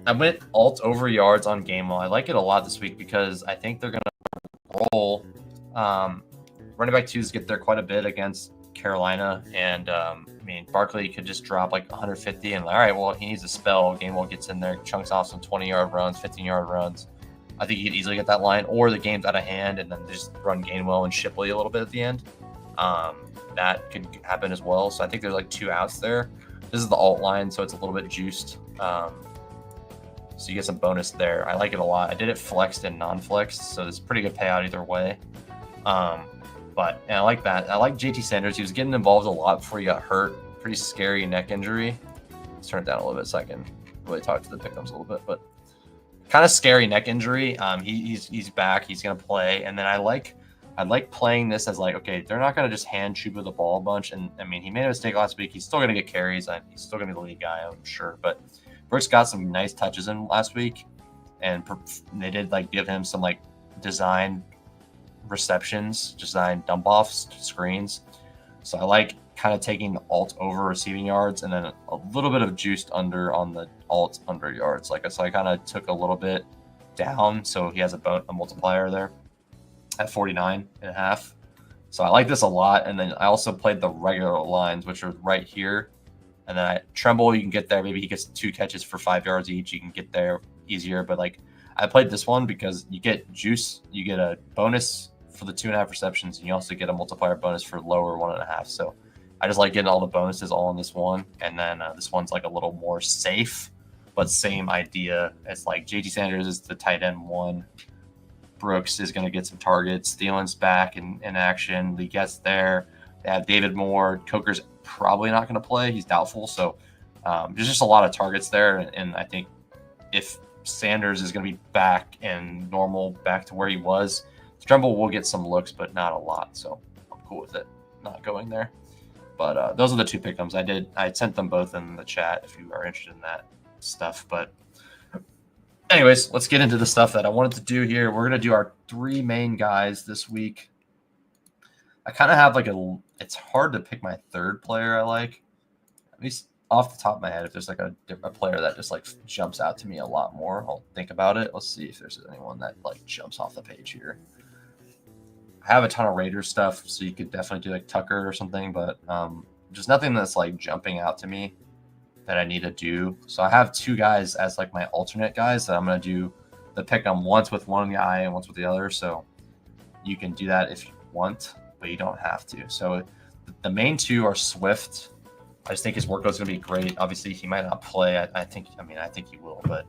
I went alt over yards on Gamewell. I like it a lot this week because I think they're going to roll. Running back twos get there quite a bit against Carolina. And, Barkley could just drop like 150 and all right, well, he needs a spell. Gamewell gets in there, chunks off some 20-yard runs, 15-yard runs. I think he could easily get that line, or the game's out of hand and then just run Gainwell and Shipley a little bit at the end. That could happen as well. So I think there's like 2 outs there. This is the alt line, so it's a little bit juiced. So you get some bonus there. I like it a lot. I did it flexed and non-flexed, so it's pretty good payout either way. But I like that. I like JT Sanders. He was getting involved a lot before he got hurt. Pretty scary neck injury. Let's turn it down a little bit so I can really talk to the Pickems a little bit. But kind of scary neck injury. He's back. He's gonna play. And then I like playing this as like, okay, they're not gonna just hand Chuba the ball a bunch. And he made a mistake last week. He's still gonna get carries. He's still gonna be the lead guy, I'm sure. But Brooks got some nice touches in last week, and they did like give him some like design receptions, design dump offs, screens. So I like kind of taking the alt over receiving yards and then a little bit of juiced under on the alt under yards. So I kind of took a little bit down, so he has a multiplier there at 49.5. So I like this a lot. And then I also played the regular lines, which are right here. And then Tremble, you can get there. Maybe he gets 2 catches for 5 yards each. You can get there easier. But like I played this one because you get juice, you get a bonus for the 2.5 receptions, and you also get a multiplier bonus for lower 1.5. So I just like getting all the bonuses all in this one. And then this one's like a little more safe, but same idea. It's like JT Sanders is the tight end 1. Brooks is going to get some targets. Thielen's back in action. Lee gets there. They have David Moore. Coker's probably not going to play. He's doubtful. So there's just a lot of targets there. And I think if Sanders is going to be back and normal, back to where he was, Tremble will get some looks, but not a lot. So I'm cool with it not going there. But those are the 2 Pickems. I sent them both in the chat if you are interested in that stuff. But anyways, let's get into the stuff that I wanted to do here. We're going to do our 3 main guys this week. I kind of have it's hard to pick my 3rd player I like. At least off the top of my head, if there's like a player that just like jumps out to me a lot more, I'll think about it. Let's see if there's anyone that like jumps off the page here. I have a ton of Raiders stuff, so you could definitely do like Tucker or something, but just nothing that's like jumping out to me that I need to do. So I have 2 guys as like my alternate guys that I'm going to do the pick them once with one guy and once with the other. So you can do that if you want, but you don't have to. So the main 2 are Swift. I just think his workload's going to be great. Obviously, he might not play. I think he will, but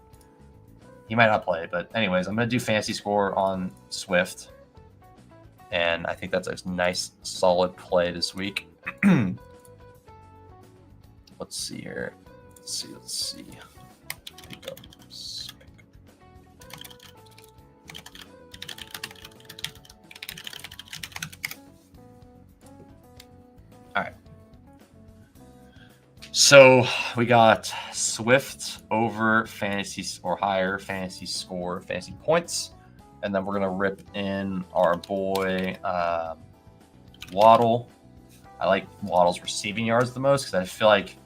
he might not play. But anyways, I'm going to do fantasy score on Swift. And I think that's a nice, solid play this week. Let's see here. Let's see. Pickups. All right. So we got Swift over fantasy or higher fantasy score, fantasy points. And then we're going to rip in our boy Waddle. I like Waddle's receiving yards the most because I feel like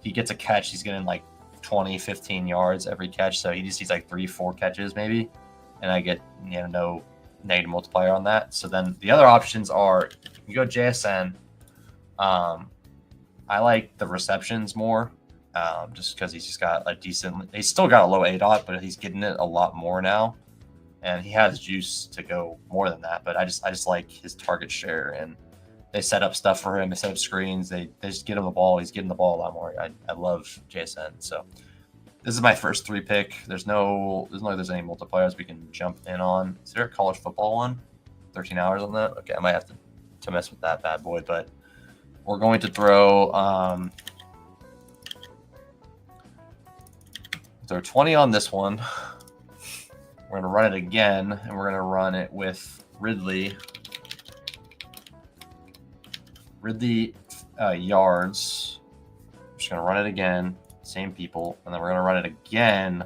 he gets a catch, he's getting like 20, 15 yards every catch. So he just needs like 3-4 catches maybe. And I get no negative multiplier on that. So then the other options are you go JSN. I like the receptions more just because he's still got a low ADOT, but he's getting it a lot more now. And he has juice to go more than that, but I just like his target share, and they set up stuff for him. They set up screens. They just get him the ball. He's getting the ball a lot more. I love JSN. So this is my first 3 pick. There's any multipliers we can jump in on. Is there a college football one? 13 hours on that? Okay, I might have to mess with that bad boy, but we're going to throw 20 on this one. We're going to run it again, and we're going to run it with Ridley. Yards. I'm just going to run it again. Same people. And then we're going to run it again.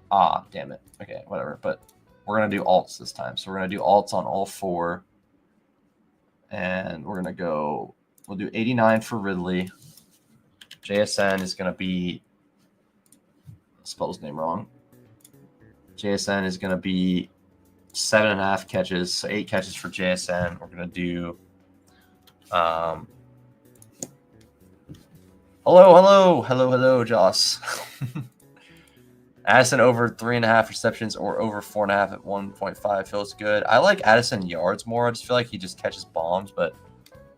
Ah, damn it. Okay, whatever. But we're going to do alts this time. So we're going to do alts on all 4. And we'll do 89 for Ridley. JSN is going to be spell his name wrong. JSN is going to be 7.5 catches, so 8 catches for JSN. We're going to do hello, Joss. Addison over 3.5 receptions or over 4.5 at 1.5 feels good. I like Addison yards more. I just feel like he just catches bombs, but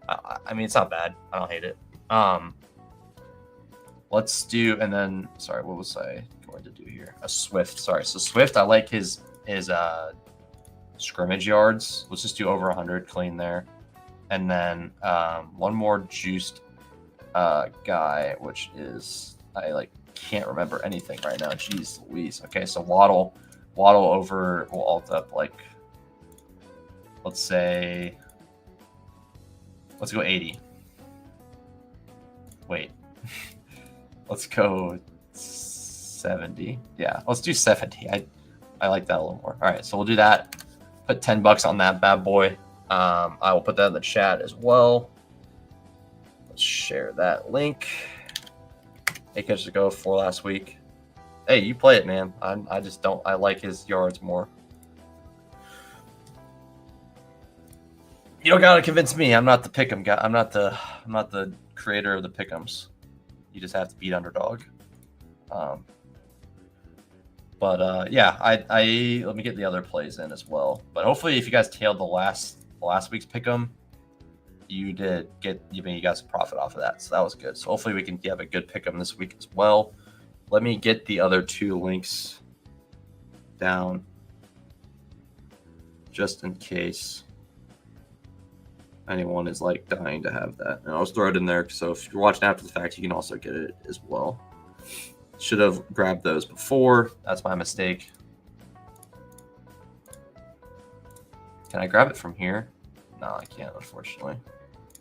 I mean, it's not bad. I don't hate it. Let's do, and then, sorry, what was I going to do here? A Swift. Sorry. So Swift, I like his scrimmage yards. Let's just do over 100 clean there. And then one more juiced guy, which is, I can't remember anything right now. Jeez Louise. Okay, so Waddle over, we'll alt up let's go 80. Wait. Let's go 70. Yeah, let's do 70. I like that a little more. All right, so we'll do that. Put $10 on that bad boy. I will put that in the chat as well. Let's share that link. 8 catches to go, 4 last week. Hey, you play it, man. I just don't. I like his yards more. You don't gotta convince me. I'm not the Pickem guy. I'm not the creator of the Pickems. You just have to beat Underdog. Yeah, I let me get the other plays in as well. But hopefully, if you guys tailed the last week's Pickem, you got some profit off of that. So that was good. So hopefully we can have a good Pickem this week as well. Let me get the other 2 links down just in case anyone is dying to have that. And I'll just throw it in there. So if you're watching after the fact, you can also get it as well. Should have grabbed those before. That's my mistake. Can I grab it from here? No, I can't, unfortunately.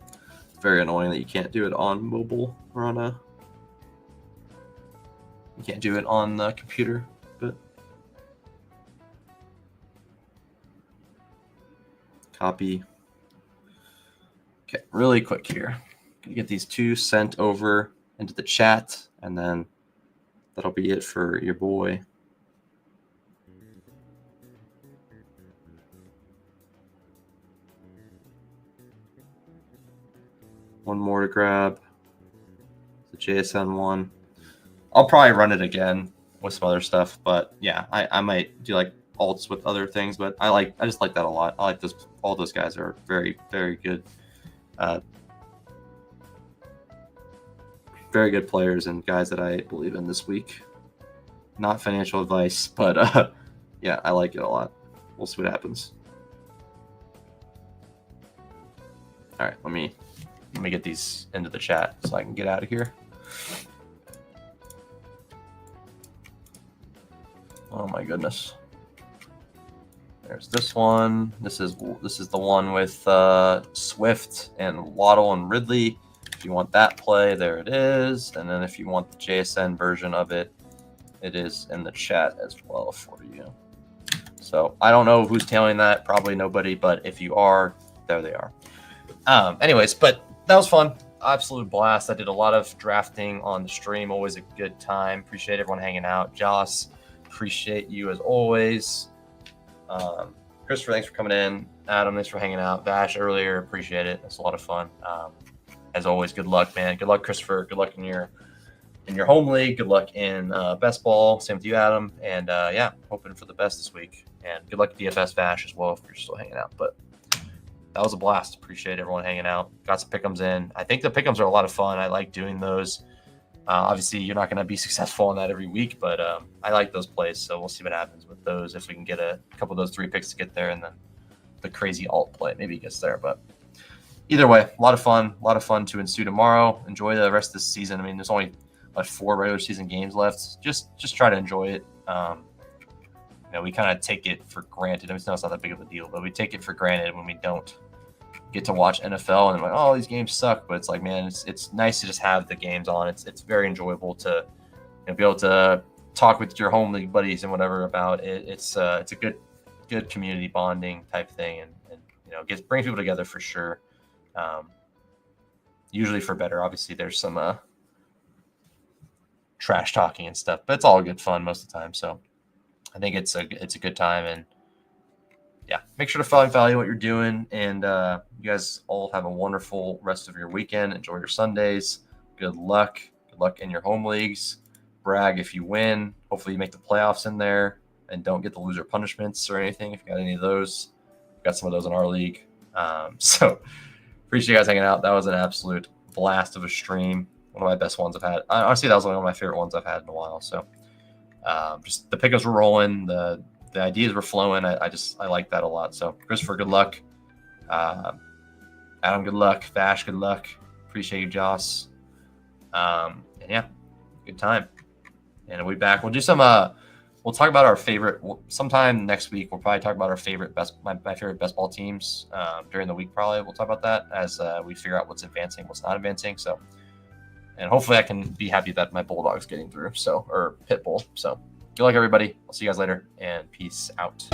It's very annoying that you can't do it on mobile or you can't do it on the computer, but copy. Okay, really quick here. Gonna get these 2 sent over into the chat, and then that'll be it for your boy. One more to grab. The JSN one. I'll probably run it again with some other stuff, but yeah, I might do alts with other things, but I just like that a lot. I like this. All those guys are very, very good. Very good players and guys that I believe in this week. Not financial advice, but yeah, I like it a lot. We'll see what happens. All right, let me get these into the chat so I can get out of here. Oh my goodness. There's this one. This is the one with Swift and Waddle and Ridley. If you want that play, there it is. And then if you want the JSN version of it, it is in the chat as well for you. So I don't know who's tailing that. Probably nobody. But if you are, there they are. Anyways, but that was fun. Absolute blast. I did a lot of drafting on the stream. Always a good time. Appreciate everyone hanging out. Joss, appreciate you as always. Christopher, thanks for coming in. Adam, thanks for hanging out. Vash earlier, appreciate it. It's a lot of fun. As always, good luck, man. Good luck, Christopher. Good luck in your home league. Good luck in best ball. Same with you, Adam. And yeah, hoping for the best this week. And good luck at DFS Vash as well if you're still hanging out. But that was a blast. Appreciate everyone hanging out. Got some Pickems in. I think the Pickems are a lot of fun. I like doing those. Obviously, you're not going to be successful in that every week, but I like those plays. So we'll see what happens with those. If we can get a couple of those 3 picks to get there, and then the crazy alt play maybe gets there. But either way, a lot of fun to ensue tomorrow. Enjoy the rest of this season. I mean, there's only 4 regular season games left. Just try to enjoy it. We kind of take it for granted. I mean, it's not that big of a deal, but we take it for granted when we don't get to watch NFL and oh, these games suck. But it's man, it's nice to just have the games on. It's very enjoyable to be able to talk with your home league buddies and whatever about it. It's a good community bonding type thing, and brings people together for sure. Usually for better. Obviously, there's some trash talking and stuff, but it's all good fun most of the time. So I think it's a good time, and yeah, make sure to value what you're doing, and you guys all have a wonderful rest of your weekend. Enjoy your Sundays. Good luck in your home leagues. Brag if you win. Hopefully you make the playoffs in there and don't get the loser punishments or anything if you got any of those. We've got some of those in our league. So appreciate you guys hanging out. That was an absolute blast of a stream. One of my best ones I've had. Honestly, that was one of my favorite ones I've had in a while. So just the pickups were rolling. The ideas were flowing. I like that a lot. So Christopher, good luck. Adam, good luck. Vash, good luck. Appreciate you, Joss. And yeah, good time. And we'll be back. We'll do some. We'll talk about our favorite sometime next week. We'll probably talk about our favorite my favorite best ball teams during the week. Probably we'll talk about that as we figure out what's advancing, what's not advancing. So, and hopefully I can be happy that my Bulldog's getting through. So, or Pitbull. So, good luck, everybody. I'll see you guys later, and peace out.